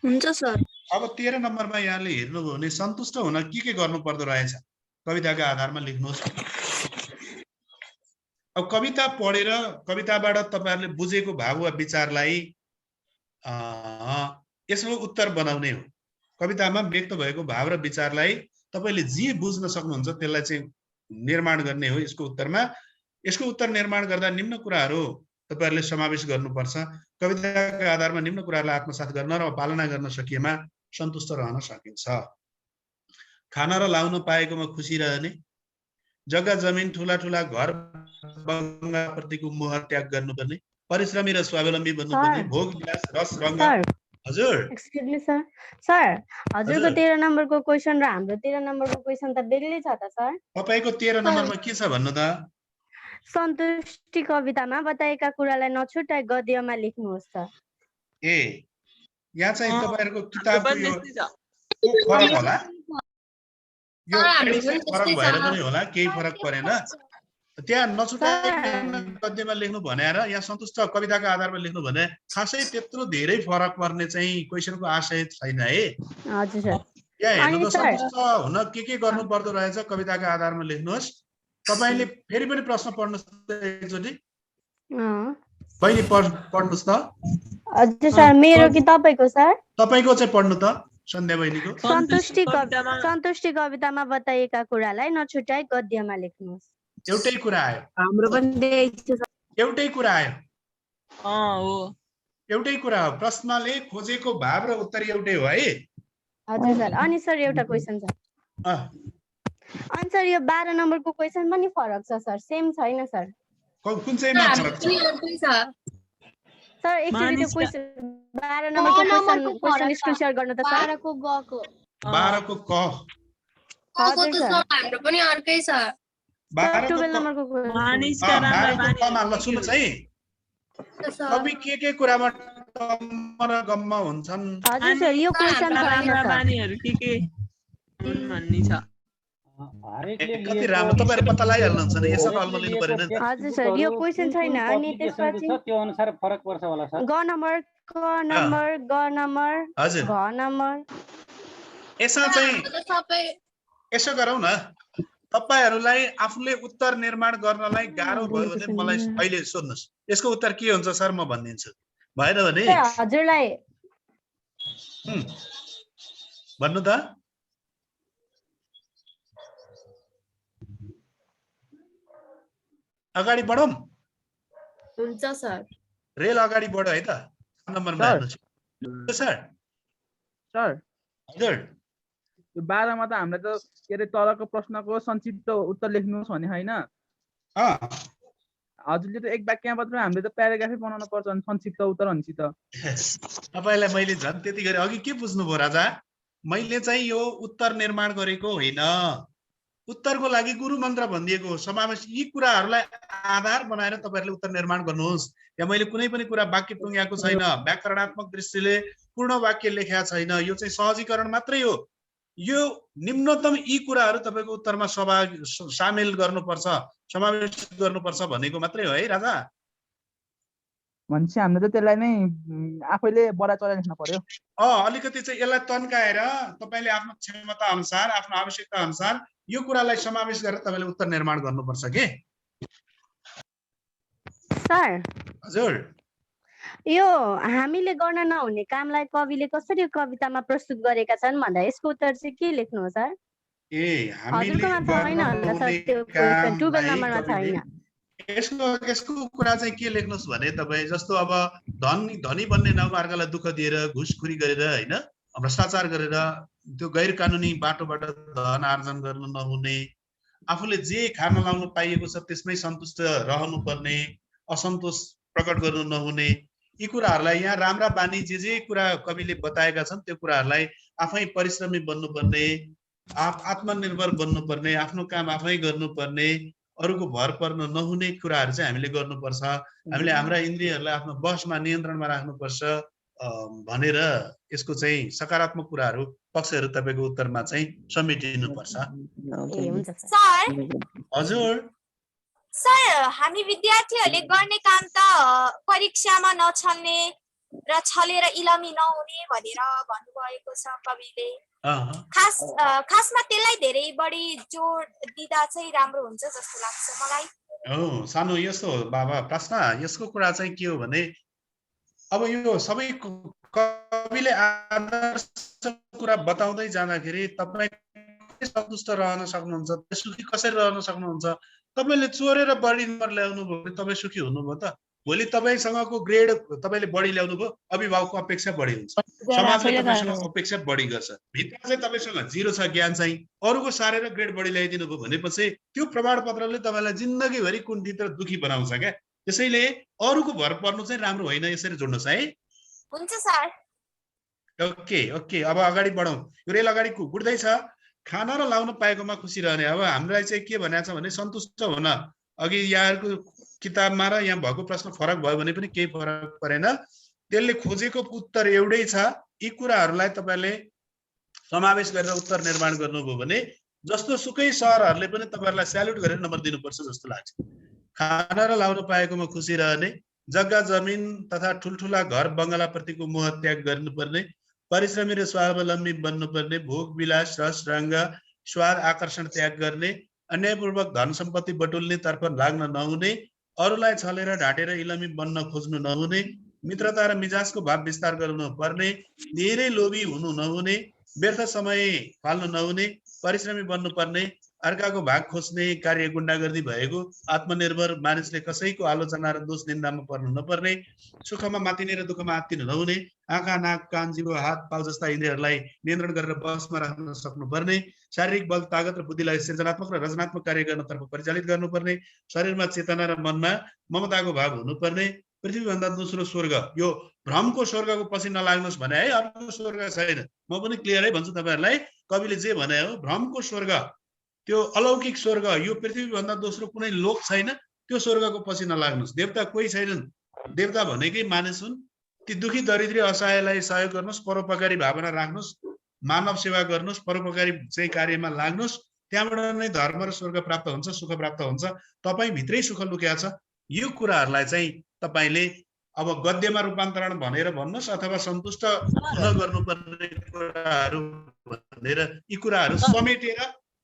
Speaker 4: हुन्छ सर।
Speaker 1: अब 13 नम्बरमा यहाँले हेर्नुभयो भने सन्तुष्ट हुन के गर्नु पर्दो रहेछ कविताका आधारमा लेख्नुहोस्। अब कविता पढेर कविताबाट तपाईहरुले बुझेको भाव वा विचारलाई यसको उत्तर बनाउने हो। कवितामा व्यक्त भएको भाव र विचारलाई तपाईले जे बुझ्न सक्नुहुन्छ त्यसलाई चाहिँ निर्माण गर्ने हो यसको उत्तरमा। यसको उत्तर निर्माण गर्दा निम्न कुराहरू तपाईहरुले समावेश गर्नुपर्छ। कविताका आधारमा निम्न कुराहरूलाई आत्मसात गर्न र पालना गर्न सकिएमा सन्तुष्ट रहन सकिन्छ। खान र लाउन पाएकोमा खुसी रहने, जग्गा जमिन ठूला ठूला घर बंगला प्रतिको मोह त्याग गर्नुपर्ने, परिश्रमी र स्वावलम्बी बन्नुपर्ने, भोग विलास रस रंग हजुर
Speaker 6: एक्सक्युज मी सर सर हजुरको
Speaker 1: हजुर
Speaker 6: 13 नम्बरको क्वेसन र हाम्रो 13 नम्बरको क्वेसन त बेग्लै छ त सर
Speaker 1: तपाईको 13 नम्बरमा के छ भन्नु त
Speaker 6: सन्तुष्टि कवितामा बताएका कुरालाई नछुटाई गद्यमा लेख्नुहोस् त
Speaker 1: ए यहाँ चाहिँ तपाईहरुको
Speaker 7: हाम्रो
Speaker 1: किताबको
Speaker 7: पनि
Speaker 1: यो
Speaker 7: त्यस्तै छ
Speaker 1: फरक होला यो
Speaker 9: हाम्रो
Speaker 1: edit
Speaker 9: पनि
Speaker 1: फरक
Speaker 9: त्यस्तै
Speaker 1: भएर
Speaker 9: छ।
Speaker 1: पनि होला केही फरक परेन त्यहाँ नछुटाइकन गद्यमा लेख्नु भने र यहाँ सन्तुष्ट कविताको आधारमा लेख्नु भने खासै त्यत्रो धेरै फरक पर्ने चाहिँ क्वेशनको आशय छैन है
Speaker 6: हजुर सर
Speaker 1: यहाँ हेर्नु
Speaker 6: अनि
Speaker 1: त
Speaker 6: सर
Speaker 1: सन्तुष्ट हुन के गर्नु पर्दो रहेछ कविताको आधारमा लेख्नुहोस् तपाईले फेरि पनि प्रश्न पढ्नुस् त एकचोटि बहिनी पढ्नुस् त
Speaker 6: हजुर सर मेरो कि तपाईको सर
Speaker 1: तपाईको चाहिँ पढ्नु त सन्ध्या बहिनीको
Speaker 6: सन्तुष्टि कवितामा बताएका कुरालाई नछुटाई गद्यमा लेख्नुहोस्
Speaker 1: एउटै कुरा आयो
Speaker 6: हाम्रो पनि त्यही छ सर
Speaker 1: एउटै कुरा आयो
Speaker 7: हो
Speaker 1: एउटै कुरा हो प्रश्नले खोजेको भाव र उत्तर एउटै हो है
Speaker 6: हजुर सर अनि सर एउटा क्वेसन छ अनि सर यो 12 नम्बरको क्वेसन पनि फरक छ सर सेम छैन सर
Speaker 1: कुन चाहिँमा फरक छ
Speaker 6: सर एकचोटि त्यो क्वेसन 12 नम्बरको क्वेसन स्क्रिन शेयर गर्नु त सर
Speaker 9: 12 को ग को
Speaker 1: 12 को क
Speaker 9: को त सर हाम्रो पनि अर्कै छ
Speaker 1: 12 को
Speaker 6: 12 नम्बरको क्वेसन
Speaker 7: मानिसका राम्रा
Speaker 1: कमा ल सुन्नुस् है कवि के कुरामा टम्म र गम्म हुन्छन्
Speaker 6: हजुर सर यो क्वेसन छैन सर
Speaker 7: बानीहरु के हुन् भन्ने छ
Speaker 1: कति राम्रो तपाईहरु पत्ता लगाइहाल्नुहुन्छ नि यसो अलमल लिनु परेन नि
Speaker 6: हजुर सर यो क्वेसन छैन अनि त्यसपछि
Speaker 3: त्यो अनुसार फरक पर्छ होला सर
Speaker 6: ग नम्बर क नम्बर ग नम्बर
Speaker 1: हजुर
Speaker 6: घ नम्बर
Speaker 1: यसमा चाहिँ
Speaker 9: सबै
Speaker 1: यसो गरौँ न तपाईहरुलाई आफूले उत्तर निर्माण गर्नलाई गाह्रो भयो भने मलाई अहिले सोध्नुस् यसको उत्तर के हुन्छ सर म भनिदिन्छु भएन भने
Speaker 6: हजुरलाई
Speaker 1: भन्नु त अगाडि बढौँ
Speaker 9: हुन्छ सर
Speaker 1: रेल अगाडि बढ्यो है त नम्बरमा हेर्नुस् सर
Speaker 10: सर
Speaker 1: हजुर
Speaker 10: यो 12 मा त हामीले त के रे तलको प्रश्नको संक्षिप्त उत्तर लेख्नुहोस् भने हैन हजुरले त एक वाक्य मात्र हामीले त प्याराग्राफै बनाउनु पर्छ अनि संक्षिप्त उत्तर भन्छ त
Speaker 1: तपाईलाई मैले झन् त्यति गरे अघि के बुझ्नु भयो राजा मैले चाहिँ यो उत्तर निर्माण गरेको होइन उत्तरको लागि गुरु मन्त्र भनिदिएको समावेश यी कुराहरूलाई आधार बनाएर तपाईहरुले उत्तर निर्माण गर्नुहोस् यहाँ मैले कुनै पनि कुरा वाक्य टुङ्ग्याएको छैन व्याकरणात्मक दृष्टिले पूर्ण वाक्य लेखेको छैन यो चाहिँ सहजीकरण मात्रै हो यो निम्नतम यी कुराहरू तपाईको उत्तरमा सामेल गर्नुपर्छ समावेश गर्नुपर्छ भनेको मात्रै हो है राजा
Speaker 10: भन्छ हामीले त त्यसलाई नै आफैले बडा चला लेख्न पर्यो
Speaker 1: अलिकति चाहिँ यसलाई तन्काएर तपाईले आफ्नो क्षमता अनुसार आफ्नो आवश्यकता अनुसार यो कुरालाई समावेश गरेर तपाईले उत्तर निर्माण गर्नुपर्छ के
Speaker 6: सर
Speaker 1: हजुर
Speaker 6: यो हामीले गर्न नहुने कामलाई कविले कसरी कवितामा प्रस्तुत गरेका छन् भन्दा यसको उत्तर चाहिँ के लेख्नु हो सर हजुरकोमा छैन होला सर त्यो क्वेशन 12 नम्बरमा छैन
Speaker 1: यसको कुरा चाहिँ के लेख्नुस् भने तपाई जस्तो अब धनी बन्ने नाउँमा अर्कालाई दुःख दिएर घुसखोरी गरेर हैन भ्रष्टाचार गरेर त्यो गैर कानुनी बाटोबाट धन आर्जन गर्न नहुने आफूले जे खान लाउन पाइएको छ त्यसमै सन्तुष्ट रहनु पर्ने असन्तोष प्रकट गर्नु नहुने यी कुराहरूलाई यहाँ राम्रा बानी जे कुरा कविले बताएका छन् त्यो कुराहरूलाई आफै परिश्रमी बन्नुपर्ने आत्मनिर्भर बन्नुपर्ने आफ्नो काम आफै गर्नुपर्ने अरूको भर पर्न नहुने कुराहरू चाहिँ हामीले गर्नुपर्छ हामीले हाम्रा इन्द्रियहरूलाई आफ्नो बसमा नियन्त्रणमा राख्नुपर्छ भनेर यसको चाहिँ सकारात्मक कुराहरू पक्षहरू तपाईको उत्तरमा चाहिँ समेटिनुपर्छ हजुर
Speaker 11: सर हामी विद्यार्थीहरूले गर्ने काम त परीक्षामा नछल्ने र छलेर इलामी नहुने भनेर भन्नुभएको छ कविले खासमा त्यसलाई धेरै बढी जोड दिँदा चाहिँ राम्रो हुन्छ जस्तो लाग्छ मलाई
Speaker 1: सानो यस्तो बाबा प्रश्न यसको कुरा चाहिँ के हो भने अब यो सबै कविले आदर्श कुरा बताउँदै जाँदाखेरि तपाई सन्तुष्ट रहन सक्नुहुन्छ सुखी कसरी रहन सक्नुहुन्छ तपाईले चोरेर बढी नम्बर ल्याउनु भयो भने तपाई सुखी हुनुभयो त भोलि तपाईसँगको ग्रेड तपाईले बढी ल्याउनु भयो अभिभावकको अपेक्षा बढी हुन्छ समाजले तपाईसँग अपेक्षा बढी गर्छ भित्र चाहिँ तपाईसँग 0 छ ज्ञान चाहिँ अरूको सारेर ग्रेड बढी ल्याइदिनु भयो भनेपछि त्यो प्रमाणपत्रले तपाईलाई जिन्दगीभरि कुण्ठित र दुखी बनाउँछ क्या त्यसैले अरूको भर पर्नु चाहिँ राम्रो होइन यसरी जोड्नुस् है
Speaker 11: हुन्छ सर
Speaker 1: ओके ओके, अब अगाडि बढौँ। यो रेल अगाडि गुड्दैछ। खाना र लाउन पाएकोमा खुसी रहने। अब हामीलाई चाहिँ के भनेको छ भने सन्तुष्ट हुन। अघि यहाँहरूको किताबमा र यहाँ भएको प्रश्न फरक भयो भने पनि केही फरक परेन। त्यसले खोजेको उत्तर एउटै छ। यी कुराहरूलाई तपाईँले समावेश गरेर उत्तर निर्माण गर्नुभयो भने जस्तो सुकै सहरहरूले पनि तपाईँहरूलाई स्याल्युट गरेर नम्बर दिनुपर्छ जस्तो लाग्छ। खाना र लाउन पाएकोमा खुसी रहने, जग्गा जमिन तथा ठुल्ठुला घर बङ्गलाप्रतिको मोह त्याग गर्नुपर्ने, परिश्रमी र स्वावलम्बी बन्नुपर्ने, भोग विलास रस रङ्ग स्वाद आकर्षण त्याग गर्ने, अन्यायपूर्वक धन सम्पत्ति बटुल्ने तर्फ लाग्न नहुने, अरूलाई छलेर ढाँटेर इलमी बन्न खोज्नु नहुने, मित्रता र मिजाजको भाव विस्तार गर्नु पर्ने, धेरै लोभी हुनु नहुने, व्यर्थ समय फाल्नु नहुने, परिश्रमी बन्नुपर्ने, अर्काको भाग खोज्ने कार्य गुण्डागर्दी भएको, आत्मनिर्भर मानिसले कसैको आलोचना र दोष निन्दामा पर्नु नपर्ने, सुखमा मातिने र दुःखमा आत्तिनु नहुने, आँखा नाक कान जिब्रो हात पाउ जस्ता इन्द्रियहरूलाई नियन्त्रण गरेर बसमा राख्न सक्नुपर्ने, शारीरिक बल तागत र बुद्धिलाई सृजनात्मक र रचनात्मक कार्य गर्नतर्फ परिचालित गर्नुपर्ने, शरीरमा चेतना र मनमा ममताको भाव हुनुपर्ने, पृथ्वीभन्दा दोस्रो स्वर्ग, यो भ्रमको स्वर्गको पछि नलाग्नुहोस् भने है, अर्को स्वर्ग छैन। म पनि क्लियरै भन्छु तपाईँहरूलाई, कविले जे भने हो भ्रमको स्वर्ग, त्यो अलौकिक स्वर्ग, यो पृथ्वीभन्दा दोस्रो कुनै लोक छैन, त्यो स्वर्गको पछि नलाग्नुहोस्। देवता कोही छैनन्, देवता भनेकै मानिस हुन्। ती दुखी दरिद्री असहायलाई सहयोग गर्नुहोस्, परोपकारी भावना राख्नुहोस्, मानव सेवा गर्नुहोस्, परोपकारी चाहिँ कार्यमा लाग्नुहोस्। त्यहाँबाट नै धर्म र स्वर्ग प्राप्त हुन्छ, सुख प्राप्त हुन्छ। तपाईँ भित्रै सुख लुकेको छ। यो कुराहरूलाई चाहिँ तपाईँले अब गद्यमा रूपान्तरण भनेर भन्नुहोस् अथवा सन्तुष्ट हुन गर्नुपर्ने कुराहरू भनेर यी कुराहरू समेटेर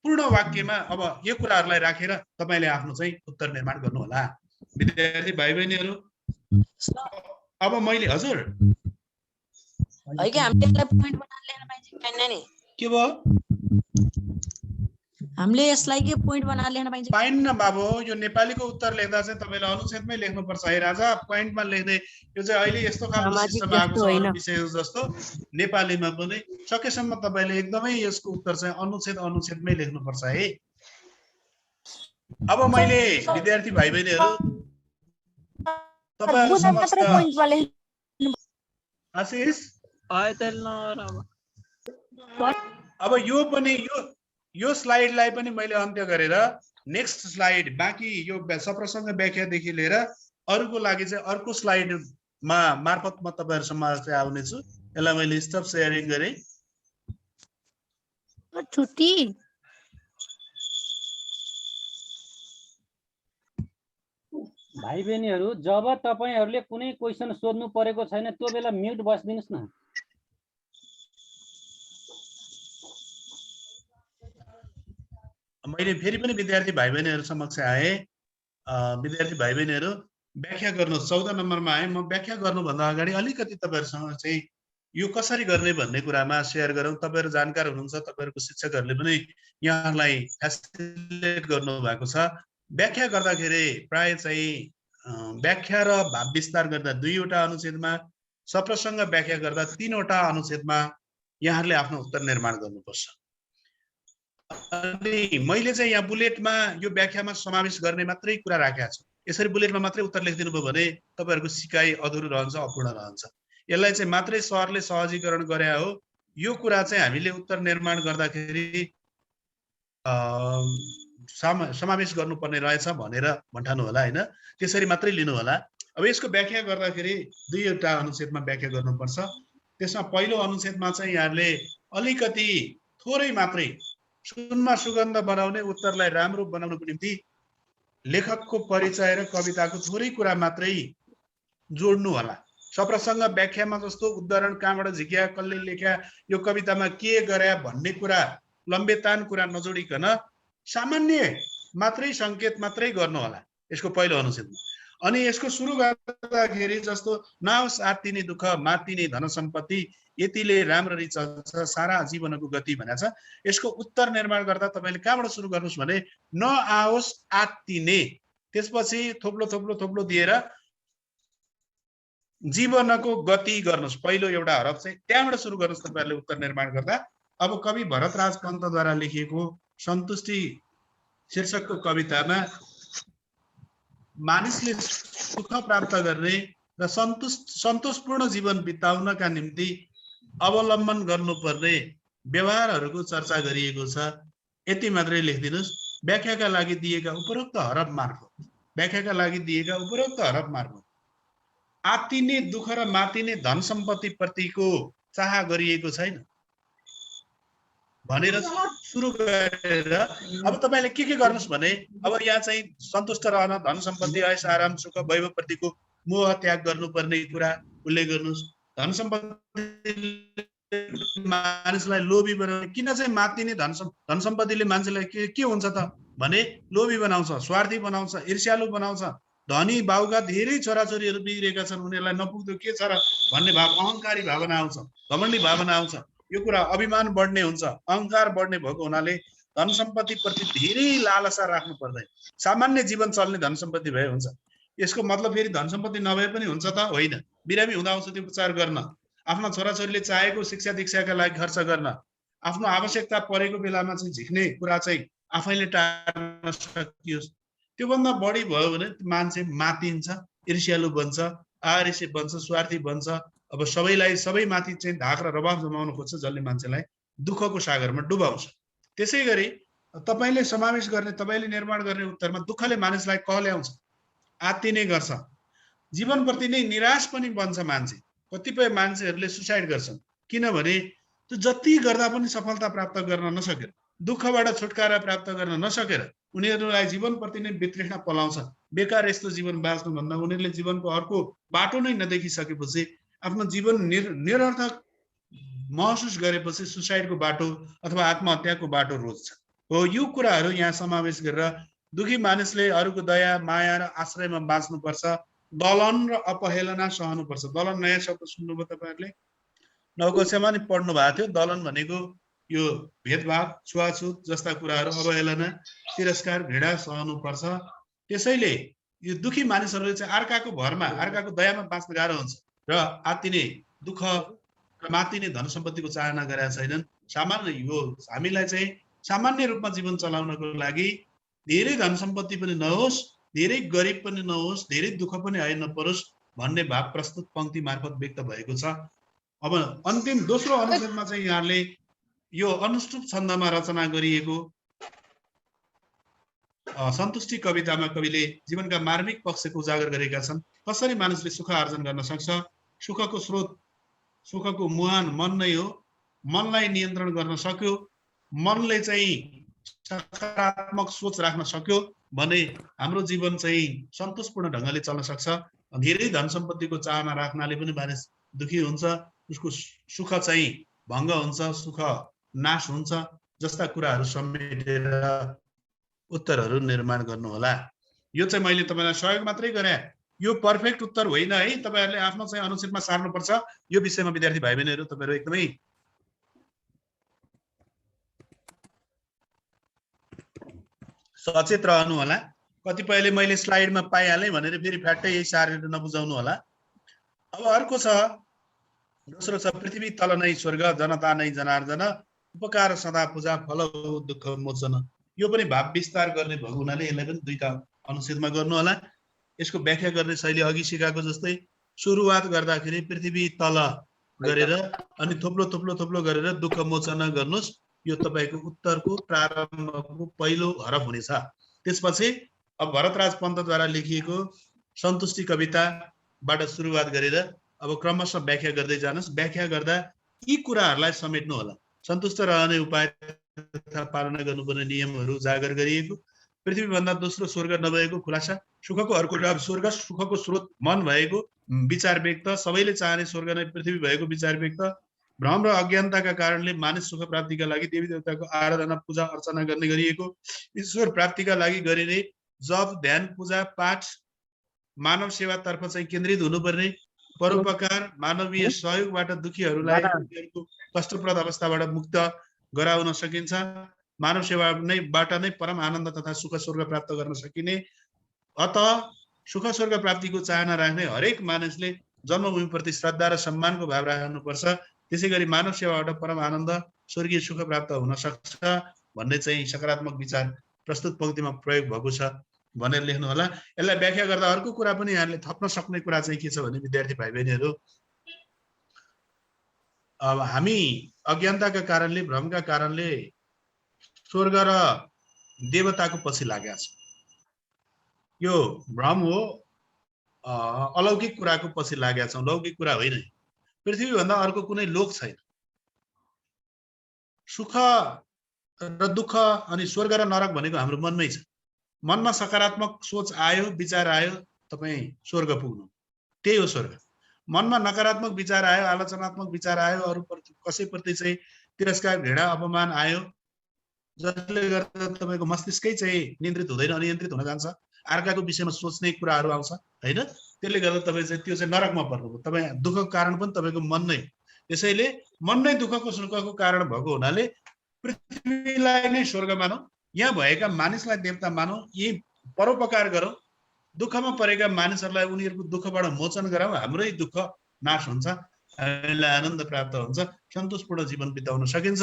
Speaker 1: पूर्ण वाक्यमा अब यो कुराहरूलाई राखेर तपाईँले आफ्नो चाहिँ उत्तर निर्माण गर्नुहोला। विद्यार्थी भाइ बहिनीहरू, अब मैले हजुर के भयो?
Speaker 12: हामीले यसलाई के पोइन्ट बनाएर लेख्न पाइन्छ?
Speaker 1: पाइन्न बाबु, यो नेपालीको उत्तर लेख्दा चाहिँ तपाईँले अनुच्छेदमै लेख्नुपर्छ है राजा। पोइन्टमा लेख्ने यो चाहिँ अहिले यस्तो खालको सिस्टम आएको छ विषय जस्तो नेपालीमा पनि सकेसम्म तपाईँले एकदमै यसको उत्तर चाहिँ अनुच्छेदमै लेख्नुपर्छ है। अब मैले विद्यार्थी भाइ बहिनीहरू तपाईँहरू समक्ष आशिष अब यो पनि यो स्लाइडलाई पनि मैले अन्त्य गरेर नेक्स्ट स्लाइड बाँकी यो सप्रसङ्ग व्याख्यादेखि लिएर अरूको लागि चाहिँ अर्को स्लाइडमा मार्फत म तपाईँहरूसम्म चाहिँ आउनेछु। यसलाई मैले स्टप सेयरिङ गरेँ।
Speaker 6: छुट्टी
Speaker 3: भाइ बहिनीहरू, जब तपाईँहरूले कुनै क्वेसन सोध्नु परेको छैन त्यो बेला म्युट बस्दिनुहोस् न।
Speaker 1: मैले फेरि पनि विद्यार्थी भाइ बहिनीहरू समक्ष आएँ। विद्यार्थी भाइ बहिनीहरू व्याख्या गर्नुहोस्। 14 नम्बरमा आएँ। म व्याख्या गर्नुभन्दा अगाडि अलिकति तपाईँहरूसँग चाहिँ यो कसरी गर्ने भन्ने कुरामा सेयर गरौँ। तपाईँहरू जानकार हुनुहुन्छ, तपाईँहरूको शिक्षकहरूले पनि यहाँलाई फेसिलिटेट गर्नु भएको छ। व्याख्या गर्दाखेरि प्राय चाहिँ व्याख्या र भाव विस्तार गर्दा 2वटा अनुच्छेदमा, सप्रसङ्ग व्याख्या गर्दा 3वटा अनुच्छेदमा यहाँहरूले आफ्नो उत्तर निर्माण गर्नुपर्छ। अनि मैले चाहिँ यहाँ बुलेटमा यो व्याख्यामा समावेश गर्ने मात्रै कुरा राखेको छु। यसरी बुलेटमा मात्रै उत्तर लेखिदिनु भयो भने तपाईँहरूको सिकाइ अधुरो रहन्छ, अपूर्ण रहन्छ। यसलाई चाहिँ मात्रै सरले सहजीकरण गरे हो। यो कुरा चाहिँ हामीले उत्तर निर्माण गर्दाखेरि समावेश गर्नुपर्ने रहेछ भनेर भन्ठानु होला हैन। त्यसरी मात्रै लिनु होला। अब यसको व्याख्या गर्दाखेरि 2वटा अनुच्छेदमा व्याख्या गर्नुपर्छ। त्यसमा पहिलो अनुच्छेदमा चाहिँ यहाँले अलिकति थोरै मात्रै सुनमा सुगन्ध बनाउने, उत्तरलाई राम्रो बनाउनको निम्ति लेखकको परिचय र कविताको थोरै कुरा मात्रै जोड्नु होला। सप्रसङ्ग व्याख्यामा जस्तो उदाहरण कहाँबाट झिक्या, कसले लेख्या, यो कवितामा के गरे भन्ने कुरा लम्बेतान कुरा नजोडिकन सामान्य मात्रै सङ्केत मात्रै गर्नु होला यसको पहिलो अनुच्छेदमा। अनि यसको सुरु गर्दाखेरि जस्तो नाउस आत्तिने दुःख मात्तिने धन सम्पत्ति यतिले राम्ररी चल्छ सारा जीवनको गति भनेको छ। यसको उत्तर निर्माण गर्दा तपाईँले कहाँबाट सुरु गर्नुहोस् भने नआओस् आत्तिने, त्यसपछि थोप्लो थोप्लो थोप्लो दिएर जीवनको गति गर्नुहोस्। पहिलो एउटा हरफ चाहिँ त्यहाँबाट सुरु गर्नुहोस् तपाईँहरूले उत्तर निर्माण गर्दा। अब कवि भरतराज पन्तद्वारा लेखिएको सन्तुष्टि शीर्षकको कवितामा मानिसले सुख प्राप्त गर्ने र सन्तोषपूर्ण जीवन बिताउनका निम्ति अवलम्बन गर्नुपर्ने व्यवहारहरूको चर्चा गरिएको छ। यति मात्रै लेखिदिनुस्। व्याख्याका लागि दिएका उपरोक्त हरफ मार्फत आत्तिने दुःख र मातिने धन सम्पत्ति प्रतिको चाह गरिएको छैन भनेर सुरु गरेर अब तपाईले के गर्नुस् भने अब यहाँ चाहिँ सन्तुष्ट रहन, धन सम्पत्ति, ऐश आराम, सुख, वैभव प्रतिको मोह त्याग गर्नुपर्ने कुरा उल्लेख गर्नुस्। धन सम्पत्ति मानिसलाई लोभी बनाउने, किन चाहिँ मातिने धन सम्पत्तिले मान्छेलाई के हुन्छ त भने लोभी बनाउँछ, स्वार्थी बनाउँछ, ईर्ष्यालु बनाउँछ। धनी बाउका धेरै छोराछोरीहरू बिग्रेका छन्, उनीहरूलाई नपुग्दो के छ र भन्ने भाव, अहङ्कारी भावना आउँछ, घमण्डी भावना आउँछ। यो कुरा अभिमान बढ्ने हुन्छ, अहङ्कार बढ्ने भएको हुनाले धन सम्पत्ति प्रति धेरै लालसा राख्नु पर्दैन। सामान्य जीवन चल्ने धन सम्पत्ति भए हुन्छ। यसको मतलब फेरि धन सम्पत्ति नभए पनि हुन्छ त होइन। बिरामी हुँदा औषधि उपचार गर्न, आफ्ना छोराछोरीले चाहेको शिक्षा दीक्षाका लागि खर्च गर्न, आफ्नो आवश्यकता परेको बेलामा चाहिँ झिक्ने कुरा चाहिँ आफैले टार्न सकियोस्। त्योभन्दा बढी भयो भने मान्छे मातिन्छ, ईर्ष्यालु बन्छ, आरिसे बन्छ, स्वार्थी बन्छ। अब सबै माथि चाहिँ धाक र रबाब जमाउन खोज्छ, जसले मान्छेलाई दुःखको सागरमा डुबाउँछ। त्यसै गरी तपाईले समावेश गर्ने, तपाईले निर्माण गर्ने उत्तरमा दुःखले मानिसलाई ल्याउँछ, आत्तिने गर्छ, जीवनप्रति नै निराश पनि बन्छ मान्छे। कतिपय मान्छेहरूले सुसाइड गर्छन् किनभने त्यो जति गर्दा पनि सफलता प्राप्त गर्न नसकेर, दुःखबाट छुटकारा प्राप्त गर्न नसकेर उनीहरूलाई जीवनप्रति नै वितृष्णा पलाउँछ। बेकार यस्तो जीवन बाँच्नु भन्दा उनीहरूले जीवनको अर्को बाटो नै नदेखिसकेपछि, आफ्नो जीवन निरर्थक महसुस गरेपछि सुसाइडको बाटो अथवा आत्महत्याको बाटो रोज्छ। हो, यो कुराहरू यहाँ समावेश गरेर दुखी मानिसले अरूको दया, माया र आश्रयमा बाँच्नुपर्छ। दलन र अपहेलना सहनुपर्छ। दलन नयाँ शब्द सुन्नुभयो तपाईहरुले, 9 कक्षामा नि पढ्नु भएको थियो। दलन भनेको यो भेदभाव, छुवाछुत जस्ता कुराहरू, अवहेलना, तिरस्कार, घृणा सहनुपर्छ। त्यसैले यो दुखी मानिसहरूले चाहिँ अर्काको भरमा, अर्काको दयामा बाँच्न गाह्रो हुन्छ र आत्तिने दुःख र मातिने धन सम्पत्तिको चाहना गरेका छैनन्। सामान्य यो हामीलाई चाहिँ सामान्य रूपमा जीवन चलाउनको लागि धेरै धन सम्पत्ति पनि नहोस्, धेरै गरिब पनि नहोस्, धेरै दुःख पनि आइ नपरोस् भन्ने भाव प्रस्तुत पंक्ति मार्फत व्यक्त भएको छ। अब अन्तिम दोस्रो अनुच्छेदमा चाहिँ यहाँले यो अनुष्टुप छन्दमा रचना गरिएको सन्तुष्टि कवितामा कविले जीवनका मार्मिक पक्षको उजागर गरेका छन्। कसरी मानिसले सुख आर्जन गर्न सक्छ, सुखको स्रोत, सुखको मुहान मन नै हो। मनलाई नियन्त्रण गर्न सक्यो, मनले चाहिँ सकारात्मक सोच राख्न सक्यो भने हाम्रो जीवन चाहिँ सन्तोषपूर्ण ढंगले चल्न सक्छ। धेरै धन सम्पत्तिको चाहना राख्नाले पनि मानिस दुखी हुन्छ, उसको सुख चाहिँ भङ्ग हुन्छ, सुख नाश हुन्छ जस्ता कुराहरू समेटेर उत्तरहरू निर्माण गर्नु होला। यो चाहिँ मैले तपाईलाई सहयोग मात्रै गरे, यो पर्फेक्ट उत्तर होइन है। तपाईहरुले आफ्नो चाहिँ अनुच्छेदमा सार्नुपर्छ। यो विषयमा विद्यार्थी भाइ बहिनीहरु तपाईहरु एकदमै सचेत रहनु होला। कतिपयले मैले स्लाइडमा पाइहालेँ भनेर फेरि फ्याट्टै यही सारेर नबुझाउनु होला। अब अर्को छ, दोस्रो छ पृथ्वी तल नै स्वर्ग, जनता नै जनार्दन, उपकार सदा पूजा, फल दुःख मोचन। यो पनि भाव विस्तार गर्ने भएको हुनाले यसलाई पनि दुईटा अनुच्छेदमा गर्नु होला। यसको व्याख्या गर्ने शैली अघि सिकाएको जस्तै सुरुवात गर्दाखेरि पृथ्वी तल गरेर अनि थोप्लो थोप्लो थोप्लो गरेर दुःख मोचन गर्नुस्। यो तपाईको उत्तरको प्रारम्भको पहिलो हरफ हुनेछ। त्यसपछि अब भरतराज पन्तद्वारा लेखिएको सन्तुष्टि कविताबाट सुरुवात गरेर अब क्रमशः व्याख्या गर्दै जानुस्। व्याख्या गर्दा यी कुराहरूलाई समेट्नु होला। सन्तुष्ट रहने उपाय तथा पालना गर्नुपर्ने नियमहरू उजागर गरिएको, पृथ्वी भन्दा दोस्रो स्वर्ग नभएको खुलासा, सुखको अर्को नाम स्वर्ग, सुखको स्रोत मन भएको विचार व्यक्त, सबैले चाहने स्वर्ग नै पृथ्वी भएको विचार व्यक्त, भ्रम र अज्ञानताका कारणले मानिस सुख प्राप्तिका लागि देवी देवताको आराधना पूजा अर्चना गर्ने गरिएको, ईश्वर प्राप्तिका लागि गरिने जप ध्यान पूजा पाठ, मानव सेवातर्फ चाहिँ केन्द्रित हुनुपर्ने, परोपकार, मानवीय सहयोगबाट दुखीहरूलाई उनीहरूको कष्टप्रद अवस्थाबाट मुक्त गराउन सकिन्छ। मानव सेवा बाट नै परम आनन्द तथा सुख स्वर्ग प्राप्त गर्न सकिने। अत सुख स्वर्ग प्राप्तिको चाहना राख्ने हरेक मानिसले जन्मभूमिप्रति श्रद्धा र सम्मानको भाव राख्नुपर्छ। त्यसैगरी मानव सेवाबाट परम आनन्द स्वर्गीय सुख प्राप्त हुन सक्छ भन्ने चाहिँ सकारात्मक विचार प्रस्तुत पंक्तिमा प्रयोग भएको छ भनेर लेख्नु होला। यसलाई व्याख्या गर्दा अर्को कुरा पनि यहाँले थप्न सक्ने कुरा चाहिँ के छ भने विद्यार्थी भाइ बहिनीहरू, अब हामी अज्ञानताका कारणले भ्रमका कारणले स्वर्ग र देवताको पछि लागेका छौँ। यो भ्रम हो, अलौकिक कुराको पछि लागेका छौँ, लौकिक कुरा होइन। पृथ्वी भन्दा अर्को कुनै लोक छैन। सुख र दुःख अनि स्वर्ग र नरक भनेको हाम्रो मनमै छ। मनमा सकारात्मक सोच आयो, विचार आयो, तपाईँ स्वर्ग पुग्नु, त्यही हो स्वर्ग। मनमा नकारात्मक विचार आयो, आलोचनात्मक विचार आयो, अरू कसैप्रति चाहिँ तिरस्कार, घृणा, अपमान आयो, जसले गर्दा तपाईँको मस्तिष्कै चाहिँ नियन्त्रित हुँदैन, अनियन्त्रित हुन जान्छ। अर्काको विषयमा सोच्ने कुराहरू आउँछ होइन। त्यसले गर्दा तपाईँ चाहिँ त्यो चाहिँ नरकमा पर्नुभयो। तपाईँ दुःखको कारण पनि तपाईँको मन नै। त्यसैले मन नै दुःखको सुखको कारण भएको हुनाले पृथ्वीलाई नै स्वर्ग मानौँ, यहाँ भएका मानिसलाई देवता मानौँ, यी परोपकार गरौँ, दुःखमा परेका मानिसहरूलाई उनीहरूको दुःखबाट मोचन गराउँ, हाम्रै दुःख नाश हुन्छ, हामीलाई आनन्द प्राप्त हुन्छ, सन्तोषपूर्ण जीवन बिताउन सकिन्छ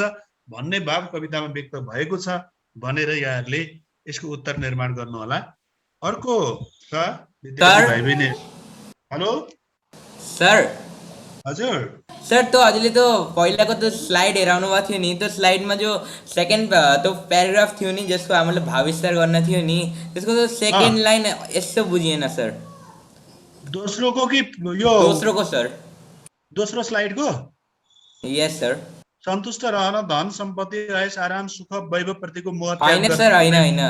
Speaker 1: भन्ने भाव कवितामा व्यक्त भएको छ भनेर यहाँहरूले यसको उत्तर निर्माण गर्नु होला। अर्को छ विद्यार्थी भाइ बहिनी। Hello
Speaker 13: sir.
Speaker 1: हजुर
Speaker 13: सर, तो हजुरले तो पहिलाको तो स्लाइड हेराउनु भएको थियो नि, त्यो स्लाइडमा जो सेकेन्ड त्यो प्याराग्राफ थियो नि जसको हामीले भाव विस्तार गर्न थियो नि, त्यसको तो सेकेन्ड लाइन यसो बुझिएन सर।
Speaker 1: दोस्रोको कि यो
Speaker 13: दोस्रोको सर?
Speaker 1: दोस्रो स्लाइडको?
Speaker 13: यस सर।
Speaker 1: सन्तुष्ट रहन, धन सम्पत्ति, ऐश आराम, सुख, वैभव प्रतिको मोह त्याग
Speaker 13: होइन सर, होइन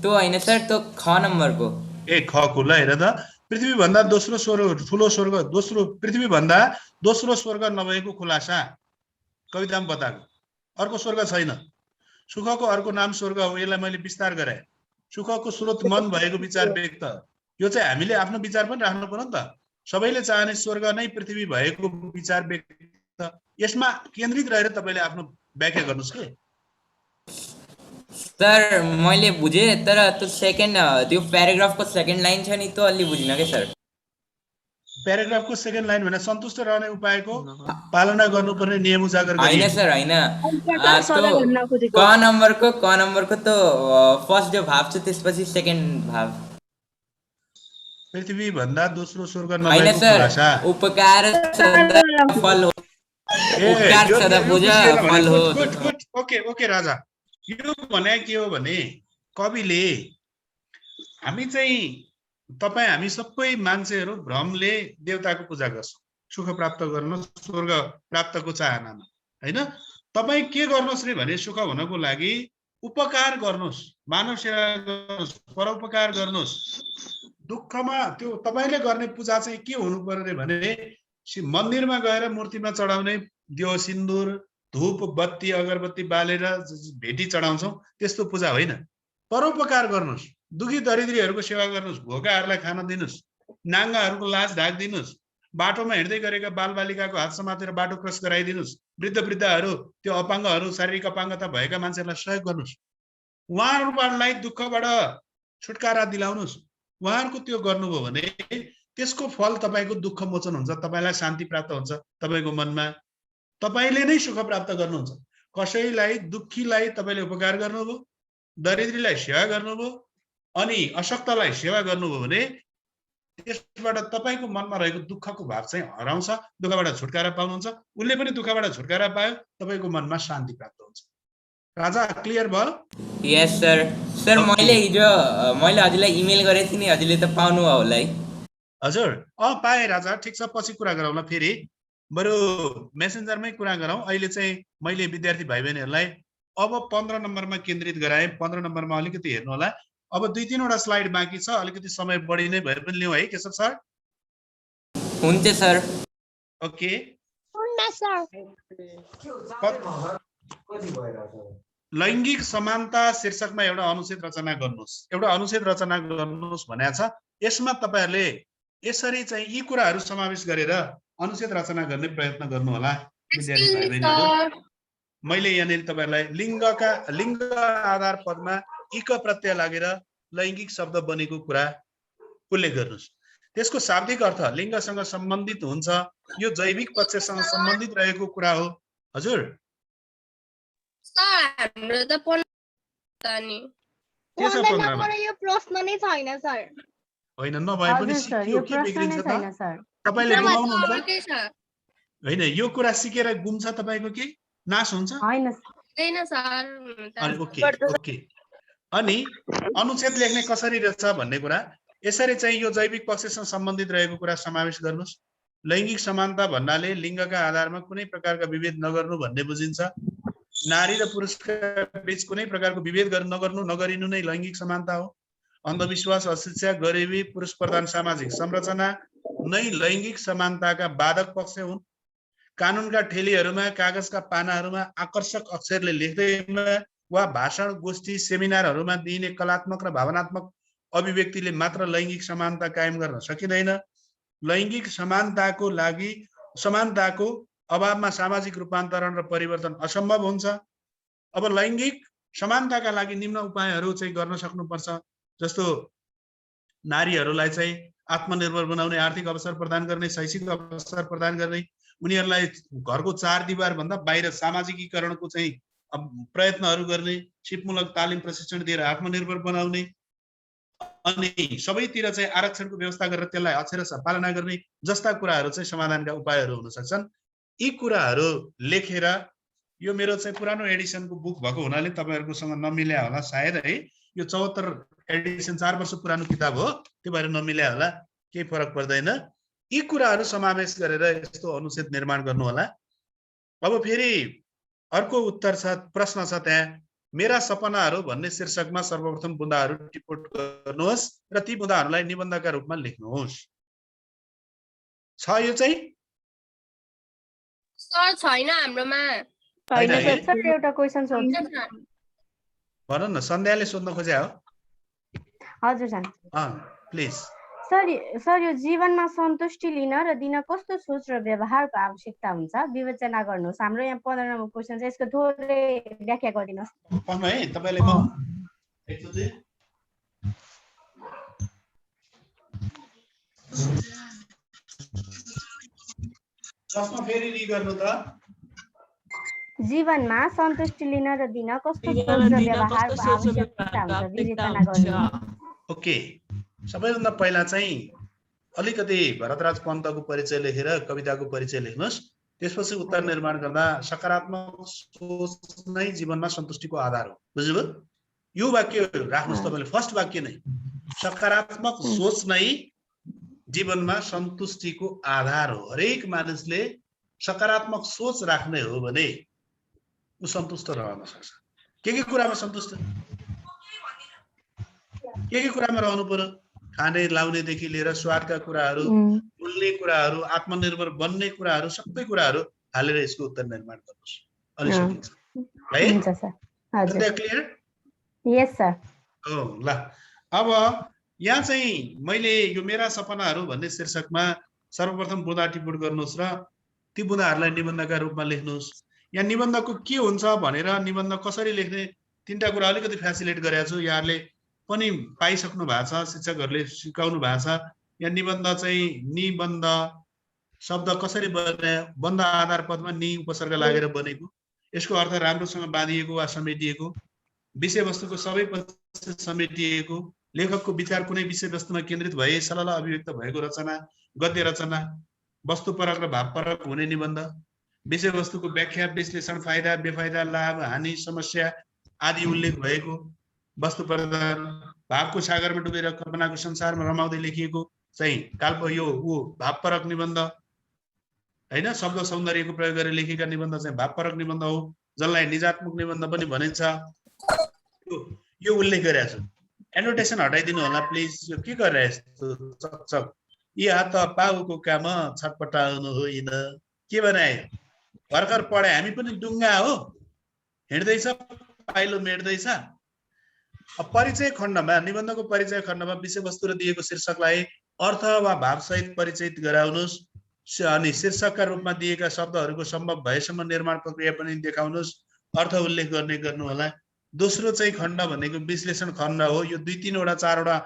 Speaker 13: त्यो होइन सर, त्यो ख नम्बरको।
Speaker 1: ए ख को ल हेर त। पृथ्वी भन्दा दोस्रो स्वर्ग, ठुलो स्वर्ग, दोस्रो पृथ्वी भन्दा दोस्रो स्वर्ग नभएको खुलासा कवितामा बताएको। अर्को स्वर्ग छैन। सुखको अर्को नाम स्वर्ग हो। यसलाई मैले विस्तार गराएँ। सुखको स्रोत मन भएको विचार व्यक्त। यो चाहिँ हामीले आफ्नो विचार पनि राख्नु पर्यो नि त। सबैले चाहने स्वर्ग नै पृथ्वी भएको विचार व्यक्त। यसमा केन्द्रित रहेर तपाईँले आफ्नो व्याख्या गर्नुहोस् के।
Speaker 13: सर मैले बुझेँ, तर त्यो सेकेन्ड त्यो प्याराग्राफको सेकेन्ड लाइन छ नि, त्यो अलि बुझिनँ क्या सर।
Speaker 1: प्याराग्राफको सेकेन्ड लाइन भने सन्तुष्ट रहने उपायको पालना गर्नुपर्ने नियम उजागर गरिएको।
Speaker 13: होइन सर, होइन, क नम्बरको त फर्स्ट जो भाव छ त्यसपछि सेकेन्ड भाव।
Speaker 1: पृथ्वी भन्दा दोस्रो स्वर्ग
Speaker 13: होइन
Speaker 1: नभएको खुलासा।
Speaker 13: सर, उपकार सदा फल हो, उपकार सदा पूजा फल हो।
Speaker 1: ओके ओके राजा, यो भने के हो भने कविले हामी चाहिँ तपाईँ हामी सबै मान्छेहरू भ्रमले देवताको पूजा गर्छौँ सुख प्राप्त गर्न, स्वर्ग प्राप्तको चाहनामा होइन। तपाईँ के गर्नुहोस् रे भने सुख हुनको लागि उपकार गर्नुहोस्, मानव सेवा गर्नुहोस्, परोपकार गर्नुहोस्। दुःखमा त्यो तपाईँले गर्ने पूजा चाहिँ के हुनु पर्यो रे भने मन्दिरमा गएर मूर्तिमा चढाउने दियो सिन्दुर धूप बत्ती अगरबत्ती बालेर भेटी चढाउँछौँ त्यस्तो पूजा होइन। परोपकार गर्नुहोस्, दुखी दरिद्रीहरूको सेवा गर्नुहोस्, भोकाहरूलाई खान दिनुहोस्, नाङ्गाहरूको लाज ढाकिदिनुहोस्, बाटोमा हिँड्दै गरेका बालबालिकाको हात समातेर बाटो क्रस गराइदिनुहोस्, वृद्ध वृद्धहरू त्यो अपाङ्गहरू शारीरिक अपाङ्गता भएका मान्छेहरूलाई सहयोग गर्नुहोस्, उहाँहरूलाई दुःखबाट छुटकारा दिलाउनुहोस्। उहाँहरूको त्यो गर्नुभयो भने त्यसको फल तपाईँको दुःख मोचन हुन्छ, तपाईँलाई शान्ति प्राप्त हुन्छ, तपाईँको मनमा तपाईँले नै सुख प्राप्त गर्नुहुन्छ। कसैलाई दुःखीलाई तपाईँले उपकार गर्नुभयो, दरिद्रीलाई सेवा गर्नुभयो अनि अशक्तलाई सेवा गर्नुभयो भने त्यसबाट तपाईँको मनमा रहेको दुःखको भाव चाहिँ हराउँछ, दुःखबाट छुटकारा पाउनुहुन्छ, उसले पनि दुःखबाट छुटकारा पायो, तपाईँको मनमा शान्ति प्राप्त हुन्छ। राजा क्लियर भयो?
Speaker 13: यस सर। सर मैले हिजो हजुरलाई इमेल गरेको थिएँ नि, हजुरले त पाउनु भयो होला है?
Speaker 1: हजुर पाएँ राजा, ठिक छ, पछि कुरा गरौँला, फेरि बरु मेसेन्जरमै कुरा गरौँ। अहिले चाहिँ मैले विद्यार्थी भाइ बहिनीहरूलाई अब 15 नम्बरमा केन्द्रित गराएँ। 15 नम्बरमा अलिकति हेर्नु होला। अब 2-3वटा स्लाइड बाँकी छ, अलिकति समय बढी नै भए पनि लिउँ है केशव सर?
Speaker 13: हुन्छ सर।
Speaker 1: ओके लैङ्गिक समानता शीर्षकमा एउटा अनुच्छेद रचना गर्नुहोस्। एउटा अनुच्छेद रचना गर्नुहोस् भनेको छ। यसमा तपाईँहरूले यसरी चाहिँ यी कुराहरू समावेश गरेर अनुच्छेद रचना गर्ने प्रयत्न गर्नु होला विद्यार्थी भाइ बहिनीहरू। मैले यहाँनिर तपाईँहरूलाई लिङ्ग आधार पदमा इक प्रत्यय लागेर लैङ्गिक शब्द बनेको कुरा उल्लेख गर्नुहोस्। त्यसको शाब्दिक अर्थ लिङ्गसँग सम्बन्धित हुन्छ, यो जैविक पक्षसँग सम्बन्धित रहेको कुरा हो। हजुर
Speaker 9: हाम्रो त
Speaker 6: यो प्रश्न नै छैन सर।
Speaker 1: होइन नभए पनि सिकियो के बिग्रिन्छ त? तपाईले बुझाउनुहुन्छ? होइन यो कुरा सिकेर गुम्छ तपाईको के नाश हुन्छ
Speaker 6: हैन
Speaker 9: छैन सर।
Speaker 1: ओके अनि अनुच्छेद लेख्ने कसरी रहेछ भन्ने कुरा यसरी चाहिँ यो जैविक पक्षसँग सम्बन्धित रहेको कुरा समावेश गर्नुस्। लैंगिक समानता भन्नाले लिङ्गका आधारमा कुनै प्रकारका विभेद नगर्नु भन्ने बुझिन्छ। नारी र पुरुषका बीच कुनै प्रकारको विभेद नगर्नु नगरिनु नै लैंगिक समानता हो। अन्धविश्वास, अशिक्षा, गरिबी, पुरुष प्रधान सामाजिक संरचना नै लैंगिक समानताका बाधक पक्ष हुन्। कानुनका ठेलीहरूमा, कागजका पानाहरूमा आकर्षक अक्षरले लेख्दैमा वा भाषण, गोष्ठी, सेमिनारहरूमा दिइने कलात्मक र भावनात्मक अभिव्यक्तिले मात्र लैंगिक समानता कायम गर्न सकिँदैन। लैंगिक समानताको अभावमा सामाजिक रूपान्तरण र परिवर्तन असम्भव हुन्छ। अब लैंगिक समानताका लागि निम्न उपायहरू चाहिँ गर्न सक्नुपर्छ। जस्तो नारीहरूलाई चाहिँ आत्मनिर्भर बनाउने, आर्थिक अवसर प्रदान गर्ने, शैक्षिक अवसर प्रदान गर्ने, उनीहरूलाई घरको 4 दिवार भन्दा बाहिर सामाजिकीकरणको चाहिँ प्रयत्नहरू गर्ने, सिपमूलक तालिम प्रशिक्षण दिएर आत्मनिर्भर बनाउने अनि सबैतिर चाहिँ आरक्षणको व्यवस्था गरेर त्यसलाई अक्षरशः पालना गर्ने जस्ता कुराहरू चाहिँ समाधानका उपायहरू हुन सक्छन्। यी कुराहरू लेखेर यो मेरो चाहिँ पुरानो एडिसनको बुक भएको हुनाले तपाईहरुकोसँग नमिल्या होला सायद है। यो 74 एडिसन 4 वर्ष पुरानो किताब हो, त्यो भएर नमिल्या होला, केही फरक पर्दैन। यी कुराहरू समावेश गरेर यस्तो अनुच्छेद निर्माण गर्नु होला। अब फेरि अर्को उत्तर छ, प्रश्न छ त्यहाँ, मेरा सपनाहरू भन्ने शीर्षकमा सर्वप्रथम बुँदाहरू टिप्पणी गर्नुहोस् र ती बुँदाहरूलाई निबन्धका रूपमा लेख्नुहोस्। छ यो चाहिँ
Speaker 9: सर छैन हाम्रोमा।
Speaker 6: हैन सर, एउटा क्वेशन सोध्नु।
Speaker 1: भन न, सन्ध्याले सोध्न खोजे हो।
Speaker 6: हजुर सर।
Speaker 1: प्लिज।
Speaker 6: सर यो जीवनमा सन्तुष्टि लिन र दिन कस्तो सोच र व्यवहारको आवश्यकता हुन्छ विवेचना गर्नुहोस्। हाम्रो यहाँ 15 नम्बर क्वेशन छ, यसको थोरै व्याख्या गरिदिनुहोस्।
Speaker 1: पढ्नु है तपाईले। म एकचोटी प्रश्न फेरि रि गर्नु त।
Speaker 6: जीवनमा सन्तुष्टि लिन र दिन कस्तो सोच र व्यवहारको आवश्यकता हुन्छ विवेचना गर्नुहोस्।
Speaker 1: ओके, सबैभन्दा पहिला चाहिँ अलिकति भरतराज पन्तको परिचय लेखेर कविताको परिचय लेख्नुहोस्। त्यसपछि उत्तर निर्माण गर्दा सकारात्मक सोच नै जीवनमा सन्तुष्टिको आधार हो। बुझ्नुभयो? यो वाक्य राख्नुहोस् तपाईले, फर्स्ट वाक्य नै सकारात्मक सोच नै जीवनमा सन्तुष्टिको आधार हो। हरेक मानिसले सकारात्मक सोच राख्ने हो भने ऊ सन्तुष्ट रहन सक्छ। के कुरामा सन्तुष्ट, के कुरामा रहनु पर्यो? खाने लाउनेदेखि लिएर स्वादका कुराहरू, बोल्ने कुराहरू, आत्मनिर्भर बन्ने कुराहरू, सबै कुराहरू हालेर यसको उत्तर निर्माण गर्नुहोस्। अलि सकिन्छ है?
Speaker 6: हुन्छ सर। हजुर।
Speaker 1: क्लियर?
Speaker 6: यस सर।
Speaker 1: ल अब यहाँ चाहिँ मैले यो मेरा सपनाहरू भन्ने शीर्षकमा सर्वप्रथम बुँदा टिप्पणी गर्नुहोस् र ती बुँदाहरूलाई निबन्धका रूपमा लेख्नुहोस्। यहाँ निबन्धको के हुन्छ भनेर निबन्ध कसरी लेख्ने 3टा कुरा अलिकति फ्यासिलिटेट गरेको छु। यहाँहरूले पनि पाइसक्नु भएको छ, शिक्षकहरूले सिकाउनु भएको छ। यहाँ निबन्ध चाहिँ निबन्ध शब्द कसरी बने, बन्ध आधार पदमा नि उपसर्ग लागेर बनेको, यसको अर्थ राम्रोसँग बाँधिएको वा समेटिएको, विषयवस्तुको सबै पक्ष समेटिएको, लेखकको विचार कुनै विषयवस्तुमा केन्द्रित भए सरल अभिव्यक्त भएको रचना, गद्य रचना, वस्तुपरक र भावपरक हुने निबन्ध, विषयवस्तुको व्याख्या, विश्लेषण, फाइदा बेफाइदा, लाभ हानि, समस्या आदि उल्लेख भएको, वस्तु प्रधान भावको सागरमा डुबेर कल्पनाको संसारमा रमाउँदै लेखिएको चाहिँ काल्प यो भावपरक निबन्ध हैन। शब्द सौन्दर्यको प्रयोग गरेर लेखेका निबन्ध चाहिँ भावपरक निबन्ध हो, जसलाई निजात्मक निबन्ध पनि भनिन्छ। यो उल्लेख गरेको छु। एनोटेसन हटाइदिनु होला प्लिज। यो के गरेर यस्तो चकचक, यी हात पाउको काम छटपटाउनु होइन। के बनायो? भर्खर पढे, हामी पनि डुङ्गा हो, हिँड्दैछ पाइलो मेट्दैछ। परिचय खण्डमा, निबन्धको परिचय खण्डमा विषयवस्तु र दिएको शीर्षकलाई अर्थ वा भावसहित परिचय गराउनुहोस् अनि शीर्षकका रूपमा दिएका शब्दहरूको सम्भव भएसम्म निर्माण प्रक्रिया पनि देखाउनुहोस्। अर्थ उल्लेख गर्नु होला। दोस्रो चाहिँ खण्ड भनेको विश्लेषण खण्ड हो। यो 2-3 वटा 4 वटा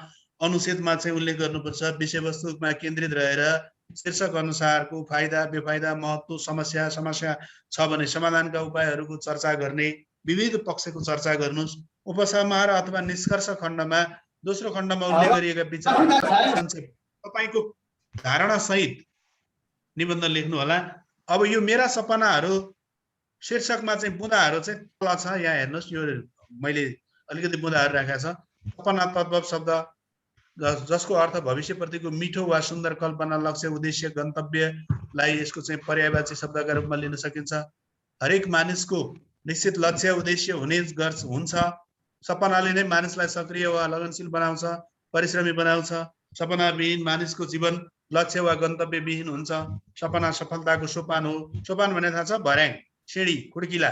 Speaker 1: अनुच्छेदमा चाहिँ उल्लेख गर्नुपर्छ। विषयवस्तुमा केन्द्रित रहेर शीर्षक अनुसारको फाइदा बेफाइदा, महत्त्व, समस्या छ भने समाधानका उपायहरूको चर्चा गर्ने, विविध पक्षको चर्चा गर्नुहोस्। उपसंहार अथवा निष्कर्ष खण्डमा दोस्रो खण्डमा उल्लेख गरिएका विचार तपाईको धारणा सहित निबन्ध लेख्नु होला। अब यो मेरा सपनाहरू शीर्षकमा चाहिँ बुँदाहरू चाहिँ तल छ। यहाँ हेर्नुहोस्, यो मैले अलिकति बुँदाहरू राखेको छ। सपना तद्भव शब्द जसको अर्थ भविष्यप्रतिको मिठो वा सुन्दर कल्पना, लक्ष्य, उद्देश्य, गन्तव्यलाई यसको चाहिँ पर्यायवाची शब्दका रूपमा लिन सकिन्छ। हरेक मानिसको निश्चित लक्ष्य उद्देश्य हुन्छ। सपनाले नै मानिसलाई सक्रिय वा लगनशील बनाउँछ, परिश्रमी बनाउँछ। सपनाविहीन मानिसको जीवन लक्ष्य वा गन्तव्यविहीन हुन्छ। सपना सफलताको सोपान हो। सोपान भने थाहा छ? भर्याङ, सिँढी, खुड्किला।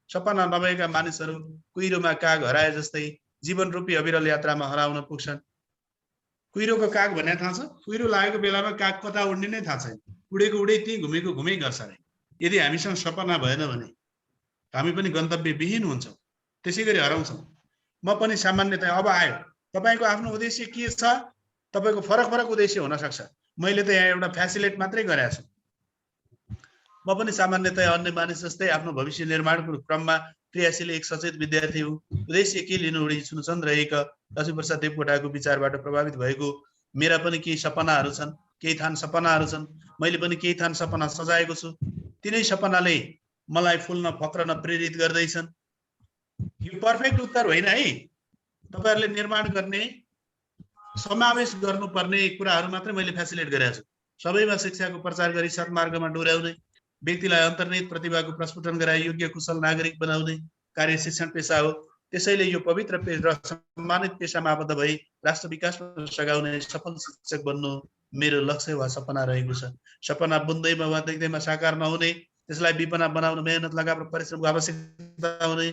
Speaker 1: सपना नभएका मानिसहरू कुहिरोमा काग हराए जस्तै जीवन रूपी अविरल यात्रामा हराउन पुग्छन्। कुहिरोको काग भने थाहा छ? कुहिरो लागेको बेलामा काग कता उड्ने नै थाहा छैन, उडेको उडै त्यहीँ घुमेको घुमै गर्छ अरे। यदि हामीसँग सपना भएन भने हामी पनि गन्तव्यविहीन हुन्छौँ, त्यसै गरी हराउँछौँ। म पनि सामान्यतया अब आयो तपाईँको आफ्नो उद्देश्य के छ, तपाईँको फरक फरक उद्देश्य हुन सक्छ। मैले त यहाँ एउटा फ्यासिलिट मात्रै गरेको छु। म पनि सामान्यतया अन्य मानिस जस्तै आफ्नो भविष्य निर्माणको क्रममा क्रियाशील एक सचेत विद्यार्थी हुँ। उद्देश्य के लिनु उडी सुनचन्द्र एक लक्ष्मीप्रसाद देवकोटाको विचारबाट प्रभावित भएको मेरा पनि केही सपनाहरू छन्, केही थान सपनाहरू छन्। मैले पनि केही थान सपना सजाएको छु। तिनै सपनाले मलाई फुल्न फक्रन प्रेरित गर्दैछन्। यो पर्फेक्ट उत्तर होइन है। तपाईहरुले निर्माण गर्ने, समावेश गर्नुपर्ने कुराहरू मात्रै मैले फ्यासिलिटेट गरेको छु। सबैमा शिक्षाको प्रचार गरी सत्मार्गमा डोर्याउने, व्यक्तिलाई अन्तर्निहित प्रतिभाको प्रस्फुटन गराई योग्य कुशल नागरिक बनाउने कार्य शिक्षण पेशा हो। त्यसैले यो पवित्र र सम्मानित पेशामा आबद्ध भई राष्ट्र विकासमा सघाउने सफल शिक्षक बन्नु मेरो लक्ष्य वा सपना रहेको छ। सपना बुन्दैमा वा देख्दैमा साकार नहुने, त्यसलाई विपना बनाउन मेहनत लगाएर परिश्रमको आवश्यकता हुने,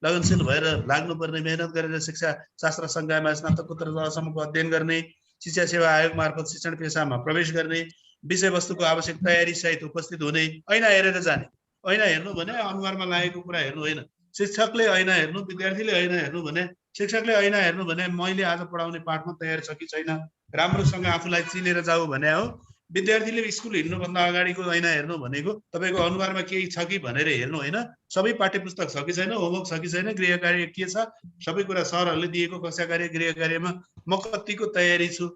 Speaker 1: लगनशील भएर लाग्नुपर्ने, मेहनत गरेर शिक्षा शास्त्र संकायमा स्नातकोत्तर तहसम्मको अध्ययन गर्ने, शिक्षा सेवा आयोग मार्फत शिक्षण पेशामा प्रवेश गर्ने, विषयवस्तुको आवश्यक तयारी सहित उपस्थित हुने, ऐना हेरेर जाने। ऐना हेर्नु भने अनुहारमा लागेको कुरा हेर्नु होइन। शिक्षकले ऐना हेर्नु, विद्यार्थीले ऐना हेर्नु भने, शिक्षकले ऐना हेर्नु भने मैले आज पढाउने पाठमा तयार छ कि छैन, राम्रोसँग आफूलाई चिनेर जाऊ भने हो। विद्यार्थीले स्कुल हिँड्नुभन्दा अगाडिको ऐना हेर्नु भनेको तपाईँको अनुहारमा केही छ कि भनेर हेर्नु होइन। सबै पाठ्यपुस्तक छ कि छैन, होमवर्क छ कि छैन, गृह कार्य के छ, सबै कुरा सरहरूले दिएको कक्षा कार्य गृह कार्यमा म कतिको तयारी छु,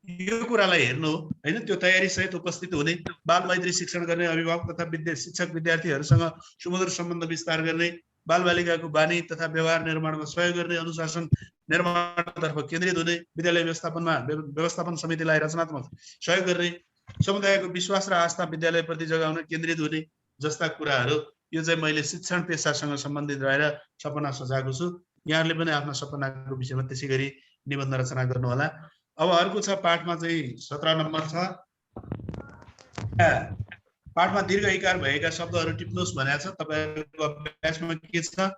Speaker 1: यो कुरालाई हेर्नु हो होइन। त्यो तयारी सहित उपस्थित हुने, बाल मैत्री शिक्षण गर्ने, अभिभावक तथा शिक्षक विद्यार्थीहरूसँग सुमधुर सम्बन्ध विस्तार गर्ने, बालबालिकाको बानी तथा व्यवहार निर्माणमा सहयोग गर्ने, अनुशासन निर्माणतर्फ केन्द्रित हुने, विद्यालय व्यवस्थापन समितिलाई रचनात्मक सहयोग गर्ने, समुदायको विश्वास र आस्था विद्यालयप्रति जगाउन केन्द्रित हुने जस्ता कुराहरू, यो चाहिँ मैले शिक्षण पेसासँग सम्बन्धित रहेर सपना सजाएको छु। यहाँहरूले पनि आफ्नो सपनाको विषयमा त्यसै गरी निबन्ध रचना गर्नुहोला। अब अर्को छ पाठमा चाहिँ 17 नम्बर छ। पाठमा दीर्घ इकार भएका शब्दहरू टिप्नुहोस् भनेको छ। तपाईहरुको अभ्यासमा के छ?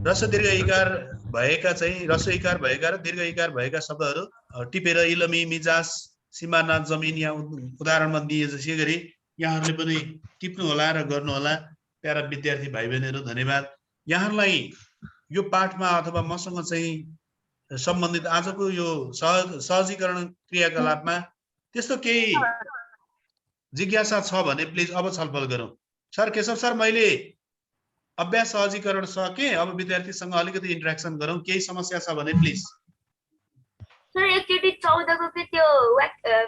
Speaker 1: रस्व दीर्घ इकार भएका चाहिँ रस्व इकार भएका र दीर्घ इकार भएका शब्दहरू टिपेर इलमी, मिजाज, सिमाना, जमिन या उदाहरणमा दिए जसै गरी यहाँहरूले पनि टिप्नु होला र गर्नु होला। प्यारा विद्यार्थी भाइ बहिनीहरू धन्यवाद। यहाँहरूलाई यो पाठमा अथवा मसँग चाहिँ सम्बन्धित आजको यो सहजीकरण क्रियाकलापमा त्यस्तो केही जिज्ञासा छ भने प्लिज अब छलफल गरौँ। सर केशव सर, मैले अभ्यास सहजीकरण सके, अब विद्यार्थीसँग अलिकति इन्टरेक्सन गरौँ। केही समस्या छ भने प्लिज।
Speaker 11: सर एकचोटि 14 को के त्यो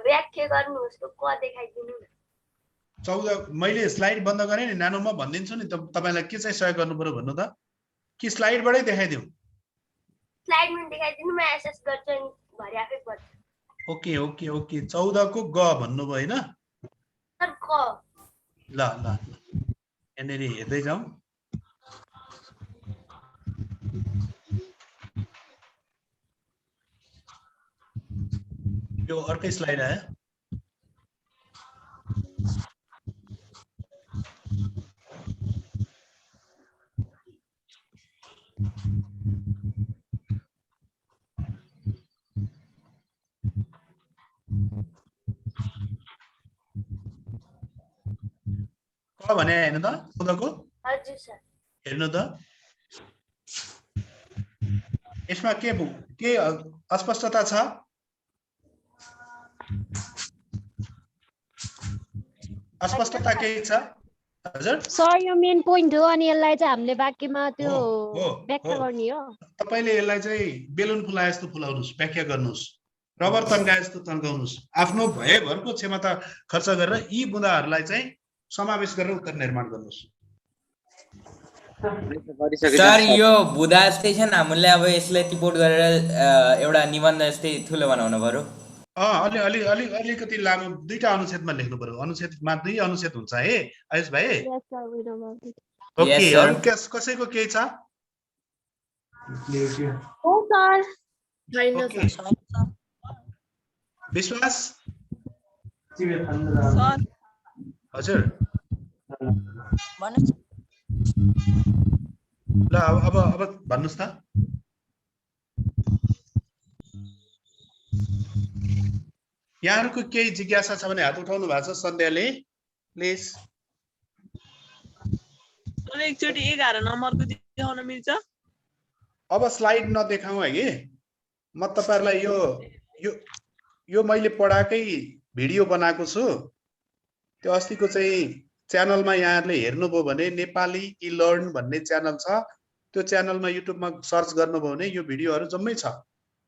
Speaker 11: व्याख्या गर्नुहोस्, त क देखाइदिनु न।
Speaker 1: 14 मैले स्लाइड बन्द गरेँ नि नानो, म भनिदिन्छु नि तपाईलाई के चाहिँ सहयोग गर्नु पर्यो भन्नु त, कि स्लाइडबाटै देखाइदिउँ?
Speaker 11: स्लाइडमा देखाइदिनु, म एसेस गर्छु नि भरे आफै पढ्छु।
Speaker 1: ओके ओके ओके 14 को ग भन्नुभयो हैन
Speaker 11: सर? क
Speaker 1: ल ल यहाँनेरि हेर्दै जाउँ। यो अर्कै स्लाइड आयो। क भने हैन त 14 को?
Speaker 11: हजुर सर।
Speaker 1: हेर्नु त यसमा के अस्पष्टता छ? अस्पष्टता के छ हजुर?
Speaker 6: सर यो मेन पोइन्ट हो, अनि यसलाई चाहिँ हामीले वाक्यमा त्यो व्याख्या गर्ने हो।
Speaker 1: तपाईले यसलाई चाहिँ बेलुन फुलाए जस्तो फुलाउनुस्, व्याख्या गर्नुस्, रबर तन्काए जस्तो तन्काउनुस्। आफ्नो भएभरको क्षमता खर्च गरेर यी बुँदाहरूलाई चाहिँ समावेश गरेर उत्तर निर्माण गर्नुहोस्।
Speaker 13: सर यो बुधा जस्तै छ नि, हामीले अब यसलाई टिपोट गरेर एउटा निबन्ध जस्तै ठुलो बनाउनु पर्यो।
Speaker 1: अलिकति लामो दुईटा अनुच्छेदमा लेख्नु पर्यो। अनुच्छेदमा 2 अनुच्छेद हुन्छ है आयुष भाइ? ओके, अरु कसैको केही छ? विश्वास हजुर ल अब भन्नुस् त। यहाँहरुको केही जिज्ञासा छ भने हात उठाउनु भएको छ सन्ध्याले, प्लिज।
Speaker 7: एकचोटि 11 नम्बरको देखाउन मिल्छ?
Speaker 1: अब स्लाइड नदेखाऊ है कि म तपाईहरुलाई यो मैले पढाकै भिडियो बनाएको छु। त्यो अस्तिको चाहिँ च्यानलमा यहाँहरुले हेर्नुभयो भने नेपाली ई लर्न भन्ने च्यानल छ। त्यो च्यानलमा युट्युबमा सर्च गर्नुभयो भने यो भिडियोहरु जम्मै छ।